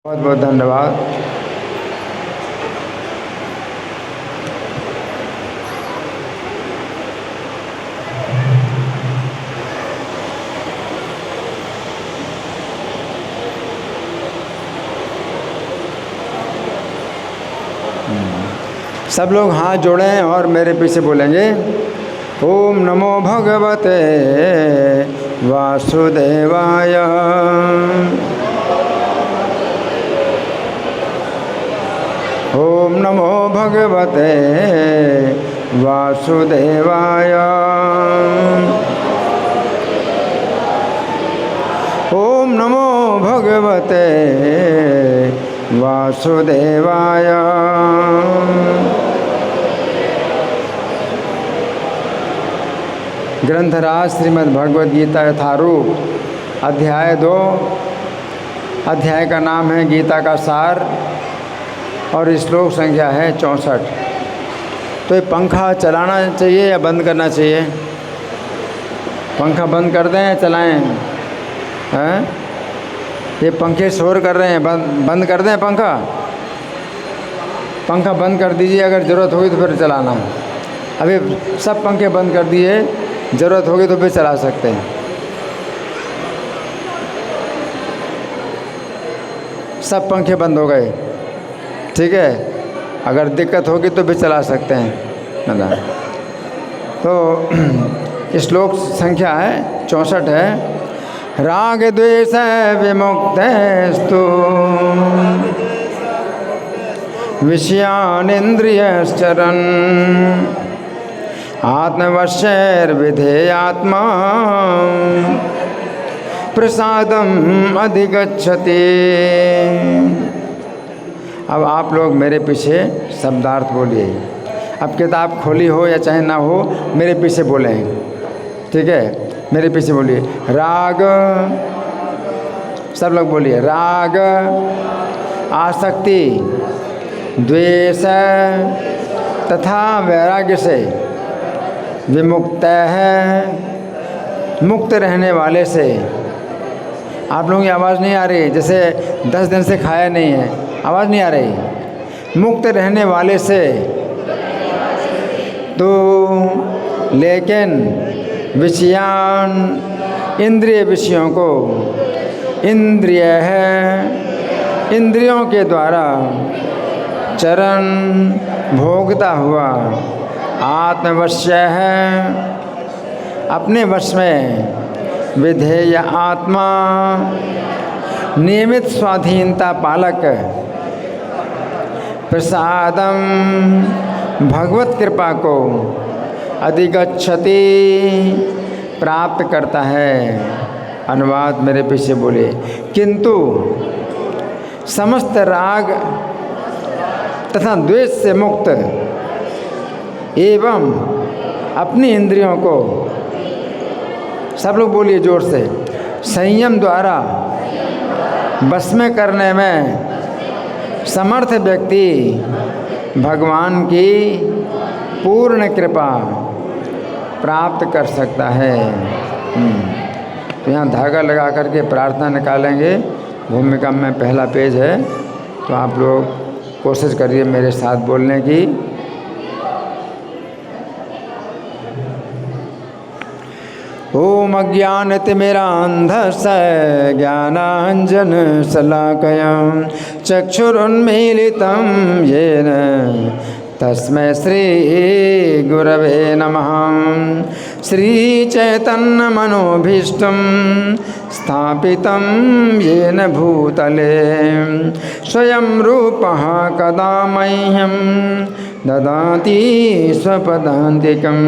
बहुत बहुत धन्यवाद। सब लोग हाथ जोड़ें और मेरे पीछे बोलेंगे, ओम नमो भगवते वासुदेवाय। ओम नमो भगवते वासुदेवाय। ओम नमो भगवते वासुदेवाय। ग्रंथराज श्रीमद् भगवद गीता यथारूप अध्याय 2। अध्याय का नाम है गीता का सार और श्लोक संख्या है 64। तो ये पंखा चलाना चाहिए या बंद करना चाहिए? पंखा बंद कर दें या चलाएं? हैं? ये पंखे शोर कर रहे हैं, बंद कर दें पंखा? पंखा बंद कर दीजिए, अगर ज़रूरत होगी तो फिर चलाना। अभी सब पंखे बंद कर दिए, ज़रूरत होगी तो फिर चला सकते हैं। सब पंखे बंद हो गए, ठीक है। अगर दिक्कत होगी तो भी चला सकते हैं ना। तो श्लोक संख्या है 64 है। राग द्वेष विमुक्तस्तु विषयान् इंद्रियश्चरन् आत्मवश्यैर्विधेयात्मा प्रसादम् अधिगच्छति। अब आप लोग मेरे पीछे शब्दार्थ बोलिए। अब किताब खोली हो या चाहे ना हो, मेरे पीछे बोलें, ठीक है। मेरे पीछे बोलिए। राग, सब लोग बोलिए। राग आसक्ति, द्वेष तथा वैराग्य से विमुक्त है, मुक्त रहने वाले से। आप लोगों की आवाज़ नहीं आ रही, जैसे 10 दिन से खाया नहीं है, आवाज़ नहीं आ रही। मुक्त रहने वाले से तो, लेकिन विषयान इंद्रिय विषयों को, इंद्रिय है इंद्रियों के द्वारा चरण भोगता हुआ, आत्मवश्य है अपने वश में, विधेय आत्मा नियमित स्वाधीनता पालक, प्रसादम भगवत कृपा को, अधिगच्छति प्राप्त करता है। अनुवाद मेरे पीछे बोले। किंतु समस्त राग तथा द्वेष से मुक्त एवं अपनी इंद्रियों को, सब लोग बोलिए जोर से, संयम द्वारा बस में करने में समर्थ व्यक्ति भगवान की पूर्ण कृपा प्राप्त कर सकता है। तो यहाँ धागा लगा करके प्रार्थना निकालेंगे। भूमिका में पहला पेज है, तो आप लोग कोशिश करिए मेरे साथ बोलने की। ओम अज्ञानतिमिरान्धस्य ज्ञानाञ्जन शलाकया चक्षुरुन्मीलितं येन तस्मै श्री गुरवे नमः। श्रीचैतन्यमनोभीष्टं स्थापितं येन भूतले स्वयं रूपः कदा मह्यं ददाति स्वपदान्तिकं।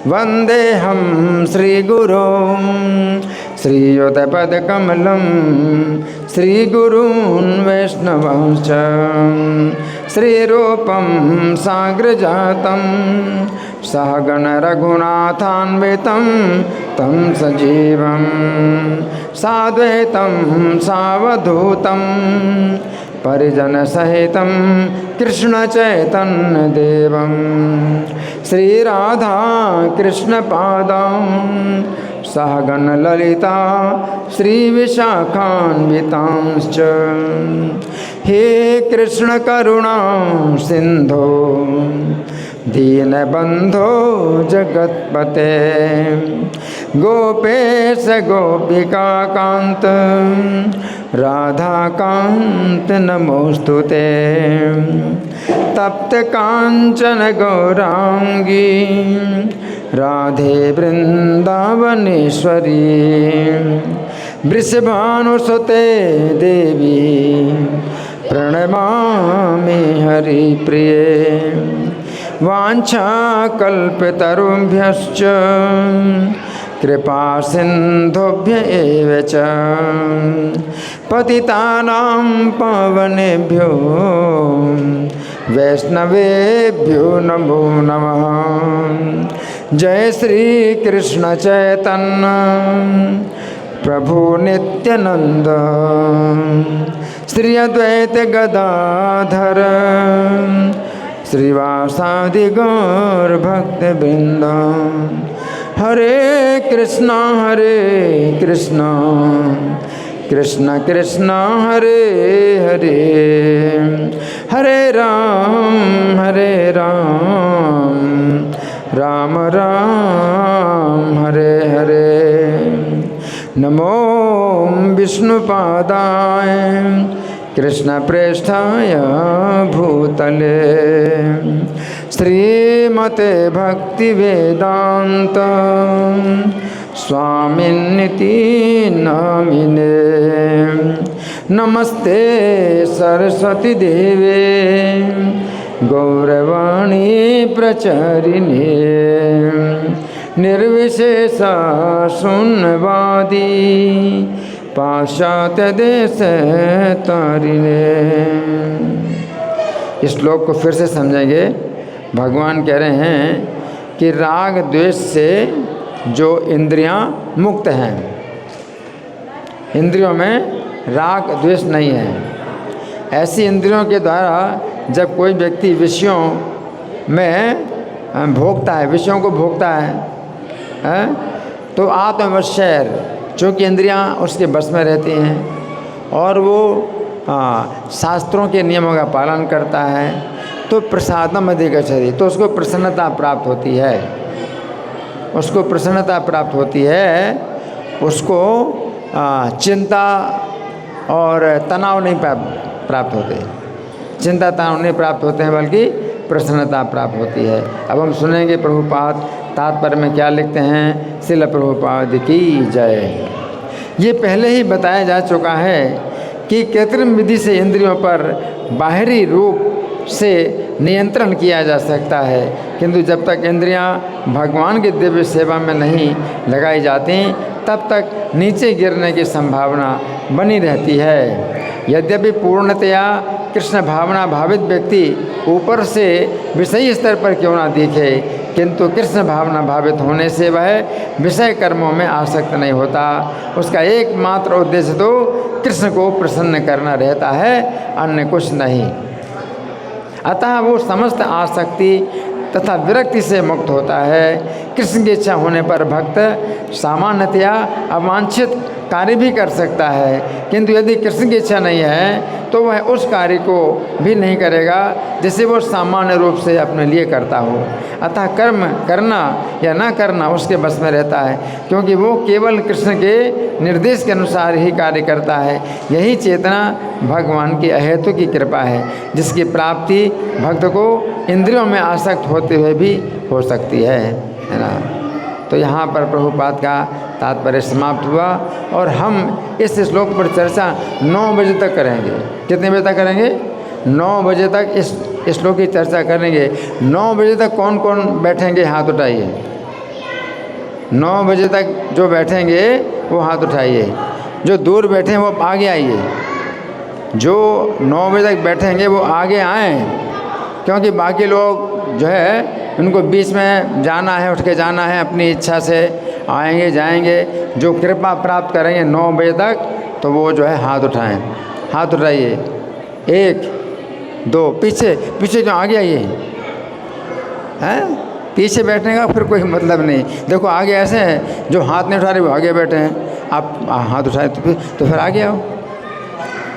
वन्देऽहं श्रीगुरुं श्रीयुतपदकमलं श्रीगुरून् वैष्णवांश्च श्रीरूपं साग्रजातं सहगण रघुनाथान्वितं तं सजीवं साद्वैतं सावधूतं परिजनसहितं कृष्णचैतन्यदेवं श्रीराधा कृष्णपादं सहगण ललिता श्रीविशाखान्वितांश्च। हे कृष्ण करुणा सिंधो दीनबंधो जगत्पते। गोपेश गोपिकाकांत राधाकांत नमोस्तुते। तप्त कांचन गौरांगी राधे वृंदावनेश्वरी। वृषभानुसुते देवी प्रणमामि हरिप्रिये। वाञ्छाकल्पतरुभ्यश्च कृपा सिन्धुभ्य एव च। पतितानां पावनेभ्यो वैष्णवेभ्यो नमो नमः। जय श्री कृष्ण चैतन्य प्रभु नित्यानंद। श्री अद्वैत गदाधर श्रीवासादि गौर भक्त वृंद। हरे कृष्णा कृष्ण कृष्ण हरे हरे। हरे राम राम राम हरे हरे। नमो विष्णुपादाय कृष्ण प्रेष्ठाय भूतले। श्रीमते भक्ति वेदांत स्वामिन्निति नामिने। नमस्ते सरस्वती देवे गौरवाणी प्रचारिणे। निर्विशेषा शून्यवादी पाश्चात्य देश तारिणे। इस श्लोक को फिर से समझेंगे। भगवान कह रहे हैं कि राग द्वेष से जो इंद्रियां मुक्त हैं, इंद्रियों में राग द्वेष नहीं है, ऐसी इंद्रियों के द्वारा जब कोई व्यक्ति विषयों में भोगता है, विषयों को भोगता है, तो आत्मवशैर चूँकि इंद्रियां उसके बस में रहती हैं और वो शास्त्रों के नियमों का पालन करता है, तो प्रसादम अधिगच्छति, तो उसको प्रसन्नता प्राप्त होती है, उसको प्रसन्नता प्राप्त होती है, उसको चिंता और तनाव नहीं प्राप्त होते, चिंता तनाव नहीं प्राप्त होते हैं, बल्कि प्रसन्नता प्राप्त होती है। अब हम सुनेंगे प्रभुपाद तात्पर्य में क्या लिखते हैं। श्रील प्रभुपाद की जय। ये पहले ही बताया जा चुका है कि कृत्रिम विधि से इंद्रियों पर बाहरी रूप से नियंत्रण किया जा सकता है, किंतु जब तक इंद्रियां भगवान की दिव्य सेवा में नहीं लगाई जाती तब तक नीचे गिरने की संभावना बनी रहती है। यद्यपि पूर्णतया कृष्ण भावना भावित व्यक्ति ऊपर से विषयी स्तर पर क्यों ना दिखे, किंतु कृष्ण भावना भावित होने से वह विषय कर्मों में आसक्त नहीं होता। उसका एकमात्र उद्देश्य तो कृष्ण को प्रसन्न करना रहता है, अन्य कुछ नहीं। अतः वो समस्त आसक्ति तथा विरक्ति से मुक्त होता है। कृष्ण की इच्छा होने पर भक्त सामान्यतया अवांछित कार्य भी कर सकता है, किंतु यदि कृष्ण की इच्छा नहीं है तो वह उस कार्य को भी नहीं करेगा जिसे वो सामान्य रूप से अपने लिए करता हो। अतः कर्म करना या ना करना उसके बस में रहता है, क्योंकि वो केवल कृष्ण के निर्देश के अनुसार ही कार्य करता है। यही चेतना भगवान की अहेतु की कृपा है, जिसकी प्राप्ति भक्त को इंद्रियों में आसक्त होते हुए भी हो सकती है ना। तो यहाँ पर प्रभुपाद का तात्पर्य समाप्त हुआ और हम इस श्लोक पर चर्चा 9 बजे तक करेंगे। कितने बजे तक करेंगे? 9 बजे तक इस श्लोक की चर्चा करेंगे। 9 बजे तक कौन कौन बैठेंगे हाथ उठाइए। 9 बजे तक जो बैठेंगे वो हाथ उठाइए। जो दूर बैठे हैं वो आगे आइए। जो 9 बजे तक बैठेंगे वो आगे आएँ, क्योंकि बाकी लोग जो है उनको बीच में जाना है, उठ के जाना है, अपनी इच्छा से आएंगे जाएंगे। जो कृपा प्राप्त करेंगे 9 बजे तक तो वो जो है हाथ उठाएं। हाथ उठाइए। 1 2 पीछे क्यों? आगे आइए। हैं? पीछे बैठने का फिर कोई मतलब नहीं। देखो आगे ऐसे हैं जो हाथ नहीं उठा रहे वो आगे बैठे हैं, आप हाथ उठाए तो फिर आगे आओ।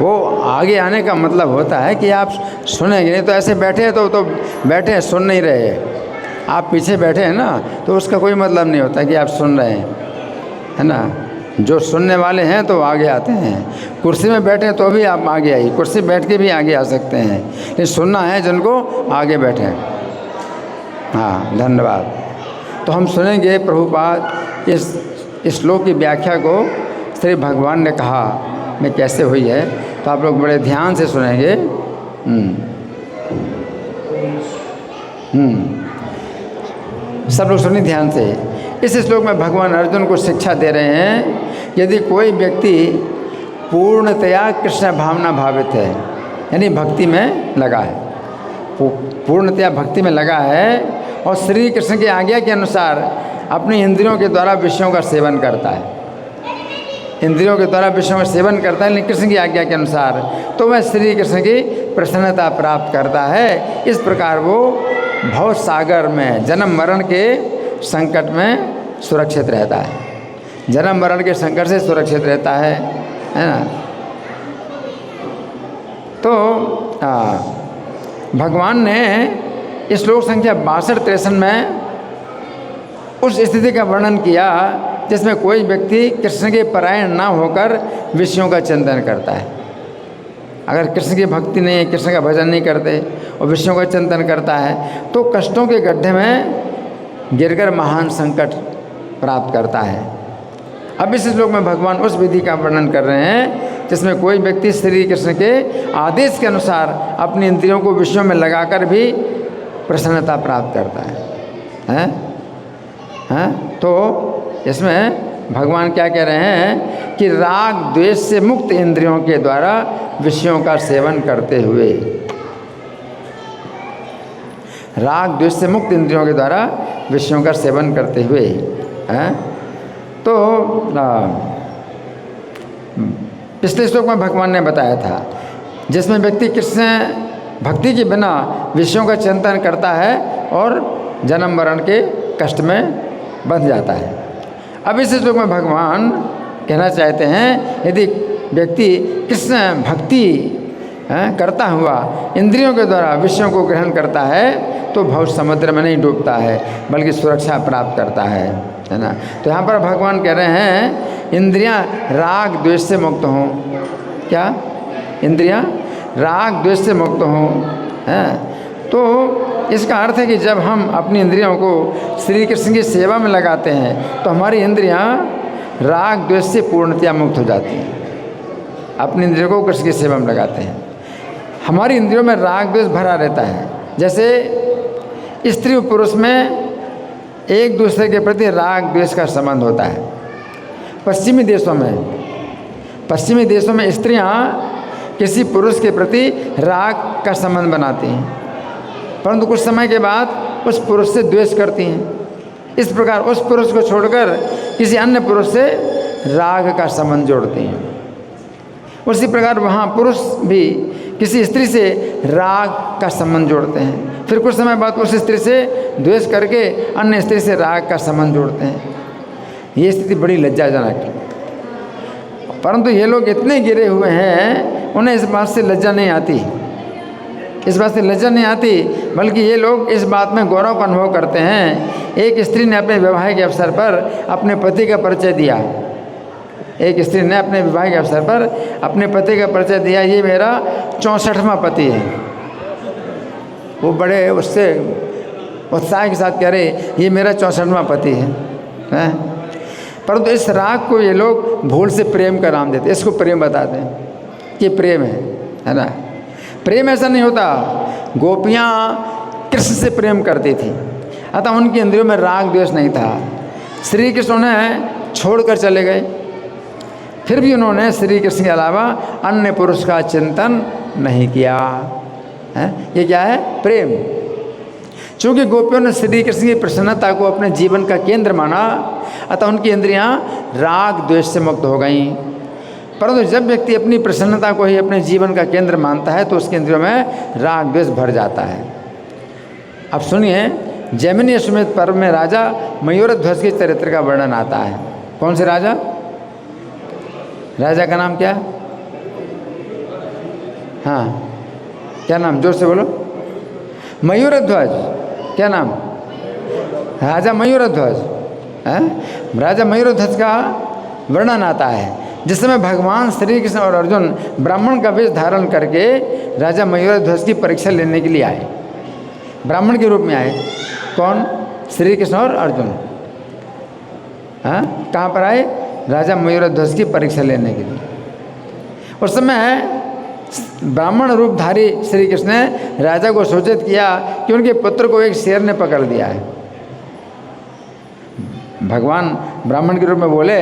वो आगे आने का मतलब होता है कि आप सुनेंगे, नहीं तो ऐसे बैठे हैं तो बैठे हैं सुन नहीं रहे हैं। आप पीछे बैठे हैं ना तो उसका कोई मतलब नहीं होता कि आप सुन रहे हैं, है ना। जो सुनने वाले हैं तो आगे आते हैं। कुर्सी में बैठे हैं तो भी आप आगे आइए, कुर्सी बैठ के भी आगे आ सकते हैं, लेकिन सुनना है जिनको आगे बैठे हैं। हाँ, धन्यवाद। तो हम सुनेंगे प्रभुपाद इस श्लोक की व्याख्या को श्री भगवान ने कहा में कैसे हुई है, तो आप लोग बड़े ध्यान से सुनेंगे। सब लोग सुनिए ध्यान से। इस श्लोक में भगवान अर्जुन को शिक्षा दे रहे हैं, यदि कोई व्यक्ति पूर्णतया कृष्ण भावना भावित है, यानी भक्ति में लगा है, पूर्णतया भक्ति में लगा है और श्री कृष्ण की आज्ञा के अनुसार अपनी इंद्रियों के द्वारा विषयों का सेवन करता है, इंद्रियों के द्वारा विषयों का सेवन करता है लेकिन कृष्ण की आज्ञा के अनुसार, तो वह श्री कृष्ण की प्रसन्नता प्राप्त करता है। इस प्रकार वो भव सागर में जन्म मरण के संकट में सुरक्षित रहता है, जन्म मरण के संकट से सुरक्षित रहता है ना। तो भगवान ने श्लोक संख्या 62-63 में उस स्थिति का वर्णन किया जिसमें कोई व्यक्ति कृष्ण के परायण ना होकर विषयों का चिंतन करता है। अगर कृष्ण की भक्ति नहीं है, कृष्ण का भजन नहीं करते और विषयों का चिंतन करता है तो कष्टों के गड्ढे में गिरकर महान संकट प्राप्त करता है। अब इस श्लोक में भगवान उस विधि का वर्णन कर रहे हैं जिसमें कोई व्यक्ति श्री कृष्ण के आदेश के अनुसार अपनी इंद्रियों को विषयों में लगाकर भी प्रसन्नता प्राप्त करता है? तो इसमें भगवान क्या कह रहे हैं कि राग द्वेष से मुक्त इंद्रियों के द्वारा विषयों का सेवन करते हुए, राग द्वेष से मुक्त इंद्रियों के द्वारा विषयों का सेवन करते हुए तो पिछले श्लोक में भगवान ने बताया था जिसमें व्यक्ति कृष्ण भक्ति के बिना विषयों का चिंतन करता है और जन्म मरण के कष्ट में बंध जाता है। अब इस श्लोक में भगवान कहना चाहते हैं यदि व्यक्ति कृष्ण भक्ति करता हुआ इंद्रियों के द्वारा विषयों को ग्रहण करता है तो भव समुद्र में नहीं डूबता है बल्कि सुरक्षा प्राप्त करता है ना। तो यहाँ पर भगवान कह रहे हैं इंद्रियां राग द्वेष से मुक्त हों। क्या? इंद्रियां राग द्वेष से मुक्त हों। तो इसका अर्थ है कि जब हम अपनी इंद्रियों को श्री कृष्ण की सेवा में लगाते हैं तो हमारी इंद्रियां राग द्वेष से पूर्णतया मुक्त हो जाती हैं। अपनी इंद्रियों को कृष्ण की सेवा में लगाते हैं, हमारी इंद्रियों में राग द्वेष भरा रहता है। जैसे स्त्री और पुरुष में एक दूसरे के प्रति राग द्वेष का संबंध होता है। पश्चिमी देशों में स्त्रियां किसी पुरुष के प्रति राग का संबंध बनाती हैं परंतु कुछ समय के बाद उस पुरुष से द्वेष करती हैं। इस प्रकार उस पुरुष को छोड़कर किसी अन्य पुरुष से राग का संबंध जोड़ती हैं। उसी प्रकार वहाँ पुरुष भी किसी स्त्री से राग का संबंध जोड़ते हैं, फिर कुछ समय बाद उस स्त्री से द्वेष करके अन्य स्त्री से राग का संबंध जोड़ते हैं। ये स्थिति बड़ी लज्जाजनक है, परंतु ये लोग इतने गिरे हुए हैं उन्हें इस बात से लज्जा नहीं आती, बल्कि ये लोग इस बात में गौरव का अनुभव करते हैं। एक स्त्री ने अपने विवाह के अवसर पर अपने पति का परिचय दिया, ये मेरा 64वां पति है। वो बड़े उससे उत्साह के साथ कह रहे ये मेरा 64वां पति है। परंतु इस राग को ये लोग भूल से प्रेम का नाम देते, इसको प्रेम बताते हैं कि प्रेम है ना। प्रेम ऐसा नहीं होता। गोपियाँ कृष्ण से प्रेम करती थी, अतः उनकी इंद्रियों में राग द्वेष नहीं था। श्री कृष्ण उन्हें छोड़कर चले गए, फिर भी उन्होंने श्री कृष्ण के अलावा अन्य पुरुष का चिंतन नहीं किया। ये क्या है? प्रेम। चूँकि गोपियों ने श्री कृष्ण की प्रसन्नता को अपने जीवन का केंद्र माना, अतः उनकी इंद्रियां राग द्वेष से मुक्त हो गईं। परंतु जब व्यक्ति अपनी प्रसन्नता को ही अपने जीवन का केंद्र मानता है तो उसके इंद्रियों में राग द्वेष भर जाता है। अब सुनिए, जैमिनी अश्वमेध पर्व में राजा मयूरध्वज के चरित्र का वर्णन आता है। कौन से राजा? राजा का नाम क्या? हाँ, क्या नाम? जोर से बोलो। मयूरध्वज। क्या नाम? राजा मयूरध्वज। राजा मयूरध्वज का वर्णन आता है, जिस समय भगवान श्री कृष्ण और अर्जुन ब्राह्मण का वेश धारण करके राजा मयूरध्वज की परीक्षा लेने के लिए आए। ब्राह्मण के रूप में आए। कौन? श्री कृष्ण और अर्जुन। कहाँ पर आए? राजा मयूरध्वज की परीक्षा लेने के लिए। उस समय ब्राह्मण रूपधारी श्री कृष्ण ने राजा को सूचित किया कि उनके पुत्र को एक शेर ने पकड़ दिया है। भगवान ब्राह्मण के रूप में बोले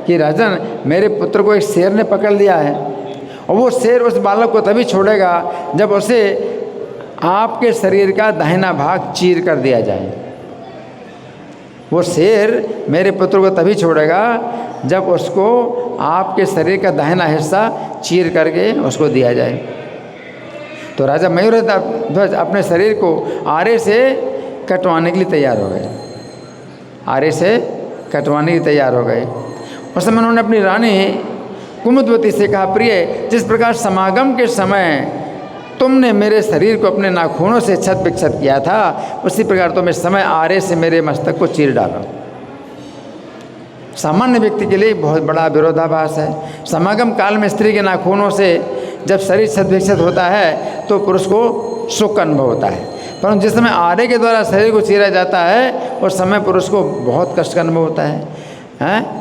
कि राजन, मेरे पुत्र को एक शेर ने पकड़ लिया है, और वो शेर उस बालक को तभी छोड़ेगा जब उसे आपके शरीर का दाहिना भाग चीर कर दिया जाए। वो शेर मेरे पुत्र को तभी छोड़ेगा जब उसको आपके शरीर का दाहिना हिस्सा चीर करके उसको दिया जाए। तो राजा मयूरध्वज अपने शरीर को आरे से कटवाने के लिए तैयार हो गए। आरे से कटवाने के लिए तैयार हो गए। उस समय उन्होंने अपनी रानी कुमुदवती से कहा, प्रिय, जिस प्रकार समागम के समय तुमने मेरे शरीर को अपने नाखूनों से छत विक्षत किया था, उसी प्रकार तुम इस समय आरे से मेरे मस्तक को चीर डालो। सामान्य व्यक्ति के लिए बहुत बड़ा विरोधाभास है। समागम काल में स्त्री के नाखूनों से जब शरीर छत विक्षत होता है तो पुरुष को सुख का अनुभव होता है, परंतु जिस समय आरे के द्वारा शरीर को चीरा जाता है उस समय पुरुष को बहुत कष्ट का अनुभव होता है।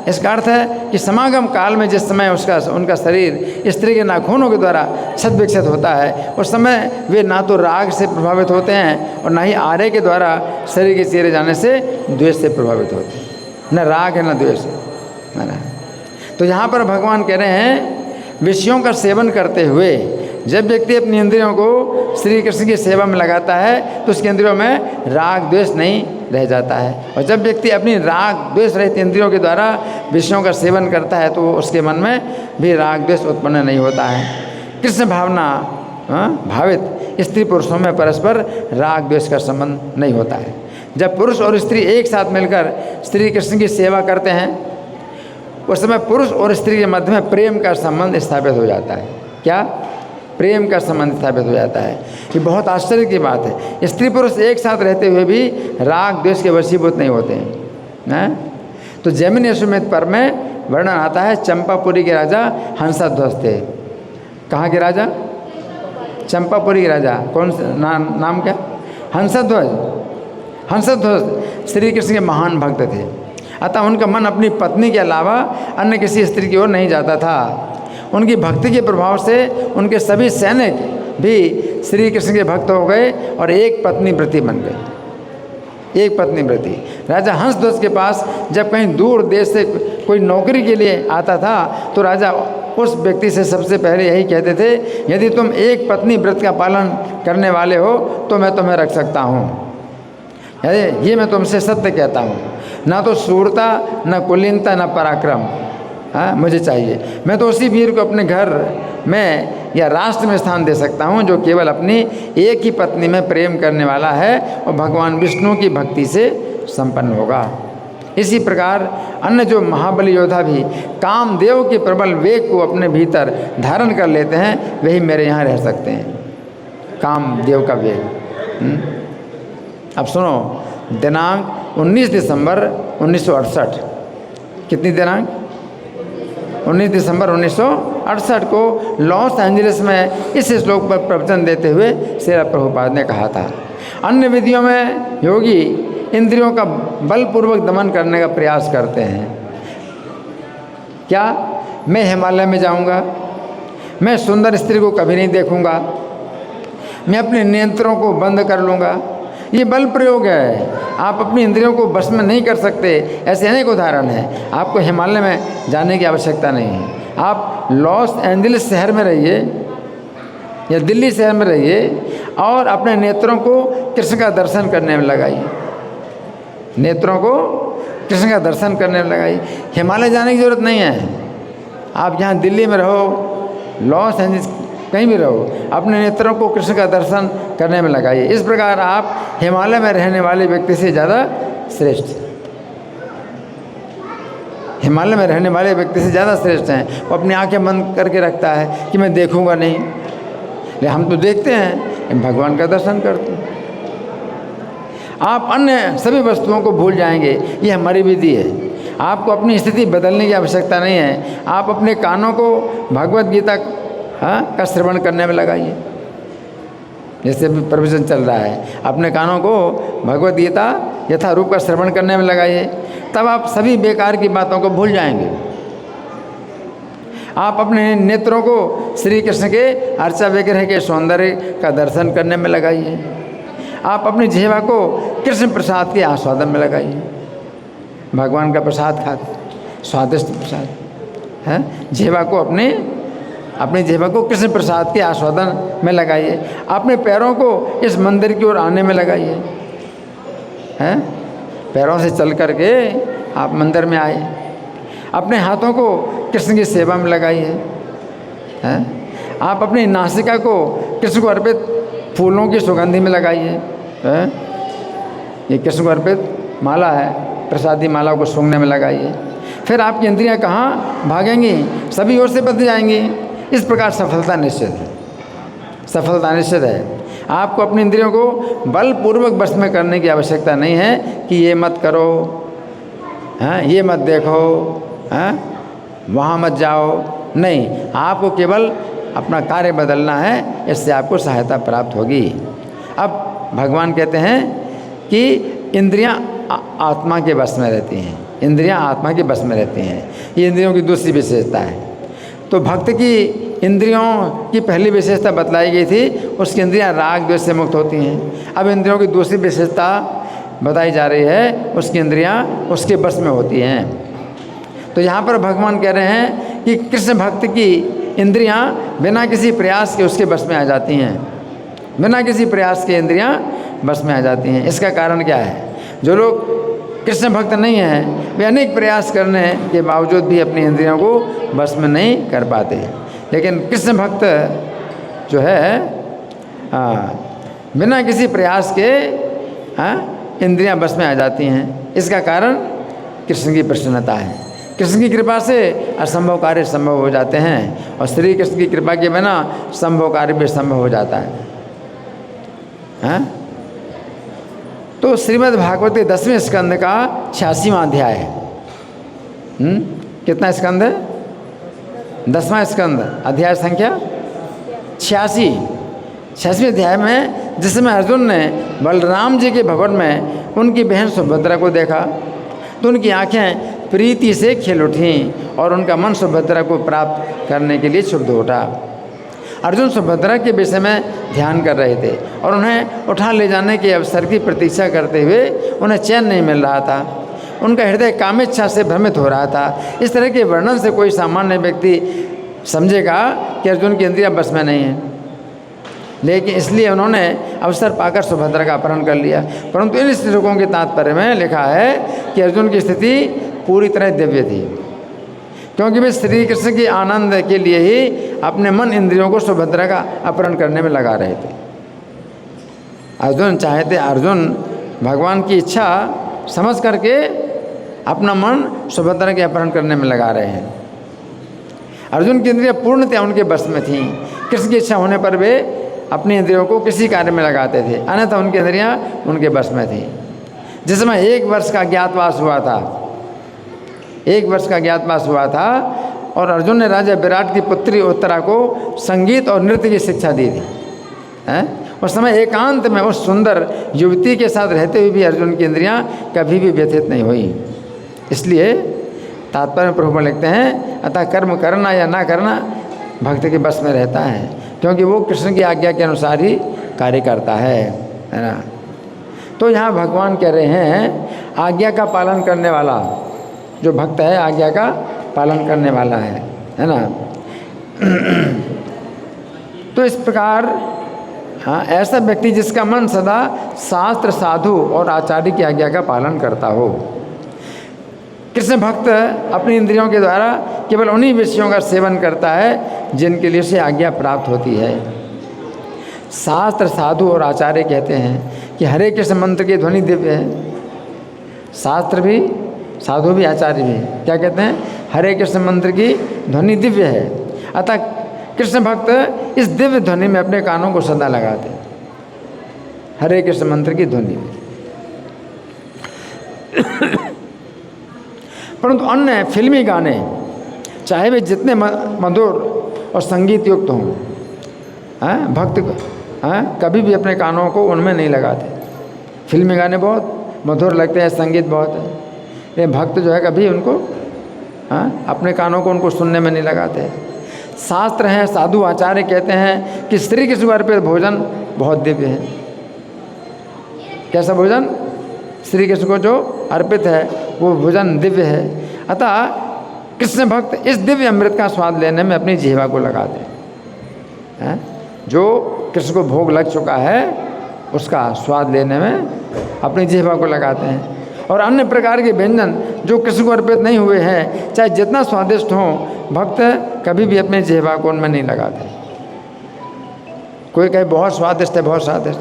इसका अर्थ है कि समागम काल में जिस समय उनका शरीर स्त्री के नाखूनों के द्वारा छत विक्षत होता है, उस समय वे ना तो राग से प्रभावित होते हैं और ना ही आरे के द्वारा शरीर के चीरे जाने से द्वेष से प्रभावित होते हैं। न राग है न द्वेष है ना। तो यहाँ पर भगवान कह रहे हैं, विषयों का सेवन करते हुए जब व्यक्ति अपनी इंद्रियों को श्री कृष्ण की सेवा में लगाता है तो उसकी इंद्रियों में राग द्वेष नहीं रह जाता है, और जब व्यक्ति अपनी राग द्वेष रहित इंद्रियों के द्वारा विषयों का सेवन करता है तो उसके मन में भी राग द्वेष उत्पन्न नहीं होता है। कृष्ण भावना भावित स्त्री पुरुषों में परस्पर राग द्वेष का संबंध नहीं होता है। जब पुरुष और स्त्री एक साथ मिलकर श्री कृष्ण की सेवा करते हैं उस समय पुरुष और स्त्री के मध्य में प्रेम का संबंध स्थापित हो जाता है। क्या? प्रेम का संबंध स्थापित हो जाता है। ये बहुत आश्चर्य की बात है। स्त्री पुरुष एक साथ रहते हुए भी राग द्वेष के वशीभूत नहीं होते हैं। तो जैमिनी अश्वमेध पर्व में वर्णन आता है, चंपापुरी के राजा हंसध्वज थे। कहाँ के राजा? चंपापुरी के राजा। कौन सा नाम क्या? हंसध्वज। हंसध्वज श्री कृष्ण के महान भक्त थे, अतः उनका मन अपनी पत्नी के अलावा अन्य किसी स्त्री की ओर नहीं जाता था। उनकी भक्ति के प्रभाव से उनके सभी सैनिक भी श्री कृष्ण के भक्त हो गए और एक पत्नी व्रती बन गए। एक पत्नी व्रती। राजा हंसध्वज के पास जब कहीं दूर देश से कोई नौकरी के लिए आता था तो राजा उस व्यक्ति से सबसे पहले यही कहते थे, यदि तुम एक पत्नी व्रत का पालन करने वाले हो तो मैं तुम्हें रख सकता हूँ। ये मैं तुमसे सत्य कहता हूँ। ना तो शूरता, न कुलीनता, न पराक्रम मुझे चाहिए। मैं तो उसी वीर को अपने घर में या राष्ट्र में स्थान दे सकता हूँ जो केवल अपनी एक ही पत्नी में प्रेम करने वाला है और भगवान विष्णु की भक्ति से संपन्न होगा। इसी प्रकार अन्य जो महाबली योद्धा भी कामदेव के प्रबल वेग को अपने भीतर धारण कर लेते हैं वही मेरे यहाँ रह सकते हैं। कामदेव का वेग। अब सुनो, दिनांक 19 दिसंबर 1968। कितनी दिनांक? 19 दिसंबर 1968 को लॉस एंजलिस में इस श्लोक पर प्रवचन देते हुए श्रील प्रभुपाद ने कहा था, अन्य विधियों में योगी इंद्रियों का बलपूर्वक दमन करने का प्रयास करते हैं। क्या? मैं हिमालय में जाऊंगा, मैं सुंदर स्त्री को कभी नहीं देखूंगा, मैं अपने नियंत्रणों को बंद कर लूँगा। ये बल प्रयोग है। आप अपनी इंद्रियों को बस में नहीं कर सकते। ऐसे अनेक उदाहरण हैं। आपको हिमालय में जाने की आवश्यकता नहीं है। आप लॉस एंजलिस शहर में रहिए या दिल्ली शहर में रहिए और अपने नेत्रों को कृष्ण का दर्शन करने में लगाइए। नेत्रों को कृष्ण का दर्शन करने में लगाइए। हिमालय जाने की ज़रूरत नहीं है। आप यहाँ दिल्ली में रहो, लॉस एंजलिस कहीं भी रहो, अपने नेत्रों को कृष्ण का दर्शन करने में लगाइए। इस प्रकार आप हिमालय में रहने वाले व्यक्ति से ज़्यादा श्रेष्ठ। हिमालय में रहने वाले व्यक्ति से ज़्यादा श्रेष्ठ हैं। वो अपनी आंखें बंद करके रखता है कि मैं देखूंगा नहीं, लेकिन हम तो देखते हैं, भगवान का दर्शन करते हैं। आप अन्य सभी वस्तुओं को भूल जाएंगे, ये हमारी विधि है। आपको अपनी स्थिति बदलने की आवश्यकता नहीं है। आप अपने कानों को भगवत गीता का श्रवण करने में लगाइए। जैसे अभी प्रवचन चल रहा है, अपने कानों को भगवत गीता यथारूप का श्रवण करने में लगाइए, तब आप सभी बेकार की बातों को भूल जाएंगे। आप अपने नेत्रों को श्री कृष्ण के अर्चा विग्रह के सौंदर्य का दर्शन करने में लगाइए। आप अपनी जिह्वा को कृष्ण प्रसाद के आस्वादन में लगाइए। भगवान का प्रसाद खा, स्वादिष्ट प्रसाद है, जिह्वा को अपनी जिह्वा को कृष्ण प्रसाद के आस्वादन में लगाइए। अपने पैरों को इस मंदिर की ओर आने में लगाइए, हैं, पैरों से चल करके आप मंदिर में आए। अपने हाथों को कृष्ण की सेवा में लगाइए, हैं। आप अपनी नासिका को कृष्ण को अर्पित फूलों की सुगंधि में लगाइए, हैं। ये कृष्ण को अर्पित माला है, प्रसादी माला को सूंघने में लगाइए। फिर आपकी इंद्रियां कहाँ भागेंगी? सभी ओर से बच जाएंगी। इस प्रकार सफलता निश्चित है, सफलता निश्चित है। आपको अपनी इंद्रियों को बलपूर्वक वश में करने की आवश्यकता नहीं है कि ये मत करो, हैं, ये मत देखो, हैं, वहाँ मत जाओ। नहीं, आपको केवल अपना कार्य बदलना है, इससे आपको सहायता प्राप्त होगी। अब भगवान कहते हैं कि इंद्रियां आत्मा के वश में रहती हैं, इंद्रियां आत्मा के वश में रहती हैं। ये इंद्रियों की दूसरी विशेषता है। तो भक्त की इंद्रियों की पहली विशेषता बतलाई गई थी, उसकी इंद्रियां राग द्वेष से मुक्त होती हैं। अब इंद्रियों की दूसरी विशेषता बताई जा रही है, उसकी इंद्रियां उसके वश में होती हैं। तो यहाँ पर भगवान कह रहे हैं कि कृष्ण भक्त की इंद्रियां बिना किसी प्रयास के उसके वश में आ जाती हैं, बिना किसी प्रयास के इंद्रियां वश में आ जाती हैं। इसका कारण क्या है? जो लोग कृष्ण भक्त नहीं हैं, वे अनेक प्रयास करने के बावजूद भी अपनी इंद्रियों को वश में नहीं कर पाते। लेकिन कृष्ण भक्त जो है बिना किसी प्रयास के इंद्रियां वश में आ जाती हैं। इसका कारण कृष्ण की प्रसन्नता है। कृष्ण की कृपा से असंभव कार्य संभव हो जाते हैं, और श्री कृष्ण की कृपा के बिना संभव कार्य भी संभव हो जाता है, हैं? तो श्रीमद् भागवत 10वें स्कंद का 86वां अध्याय है। कितना स्कंद है? 10वां स्कंद, अध्याय संख्या 86वें अध्याय में, जिसमें अर्जुन ने बलराम जी के भवन में उनकी बहन सुभद्रा को देखा तो उनकी आंखें प्रीति से खिल उठीं और उनका मन सुभद्रा को प्राप्त करने के लिए क्षुब्ध उठा। अर्जुन सुभद्रा के विषय में ध्यान कर रहे थे और उन्हें उठा ले जाने के अवसर की प्रतीक्षा करते हुए उन्हें चैन नहीं मिल रहा था। उनका हृदय कामेच्छा से भ्रमित हो रहा था। इस तरह के वर्णन से कोई सामान्य व्यक्ति समझेगा कि अर्जुन की इंद्रियां बस में नहीं है, लेकिन इसलिए उन्होंने अवसर पाकर सुभद्रा का अपहरण कर लिया। परंतु इन श्लोकों के तात्पर्य में लिखा है कि अर्जुन की स्थिति पूरी तरह दिव्य थी, क्योंकि वे श्री कृष्ण के आनंद के लिए ही अपने मन इंद्रियों को सुभद्रा का अपहरण करने में लगा रहे थे। अर्जुन भगवान की इच्छा समझ करके अपना मन सुभद्रा के अपहरण करने में लगा रहे हैं। अर्जुन की इंद्रियां पूर्णतः उनके बस में थीं। कृष्ण की इच्छा होने पर वे अपनी इंद्रियों को किसी कार्य में लगाते थे, अन्यथा उनकी इंद्रियां उनके बस में थीं। जिसमें 1 वर्ष का ज्ञातवास हुआ था, 1 वर्ष का ज्ञातवास हुआ था, और अर्जुन ने राजा विराट की पुत्री उत्तरा को संगीत और नृत्य की शिक्षा दी थी, हैं? उस समय एकांत में उस सुंदर युवती के साथ रहते हुए भी अर्जुन की इंद्रियां कभी भी व्यथित नहीं हुई। इसलिए तात्पर्य प्रभु लिखते हैं, अतः कर्म करना या ना करना भक्त के बस में रहता है, क्योंकि वो कृष्ण की आज्ञा के अनुसार ही कार्य करता है ना। तो यहाँ भगवान कह रहे हैं आज्ञा का पालन करने वाला जो भक्त है, आज्ञा का पालन करने वाला है ना। तो इस प्रकार ऐसा व्यक्ति जिसका मन सदा शास्त्र, साधु और आचार्य की आज्ञा का पालन करता हो। कृष्ण भक्त अपनी इंद्रियों के द्वारा केवल उन्हीं विषयों का सेवन करता है जिनके लिए उसे आज्ञा प्राप्त होती है। शास्त्र, साधु और आचार्य कहते हैं कि हरे कृष्ण मंत्र की ध्वनि दिव्य है। शास्त्र भी, साधु भी, आचार्य भी क्या कहते हैं? हरे कृष्ण मंत्र की ध्वनि दिव्य है। अतः कृष्ण भक्त इस दिव्य ध्वनि में अपने कानों को सदा लगाते हैं, हरे कृष्ण मंत्र की ध्वनि में। परंतु अन्य फिल्मी गाने चाहे वे जितने मधुर और संगीत युक्त हों, भक्त कभी भी अपने कानों को उनमें नहीं लगाते। फिल्मी गाने बहुत मधुर लगते हैं, संगीत बहुत है, ये भक्त जो है कभी उनको अपने कानों को उनको सुनने में नहीं लगाते। शास्त्र हैं, साधु आचार्य कहते हैं कि श्री कृष्ण को अर्पित भोजन बहुत दिव्य है। कैसा भोजन? श्री कृष्ण को जो अर्पित है वो भोजन दिव्य है। अतः कृष्ण भक्त इस दिव्य अमृत का स्वाद लेने में अपनी जिह्वा को लगाते हैं। जो कृष्ण को भोग लग चुका है उसका स्वाद लेने में अपनी जिह्वा को लगाते हैं। और अन्य प्रकार के व्यंजन जो कृष्ण को अर्पित नहीं हुए हैं, चाहे जितना स्वादिष्ट हो, भक्त कभी भी अपने जिह्वा को उनमें नहीं लगाते। कोई कहे बहुत स्वादिष्ट है, बहुत स्वादिष्ट,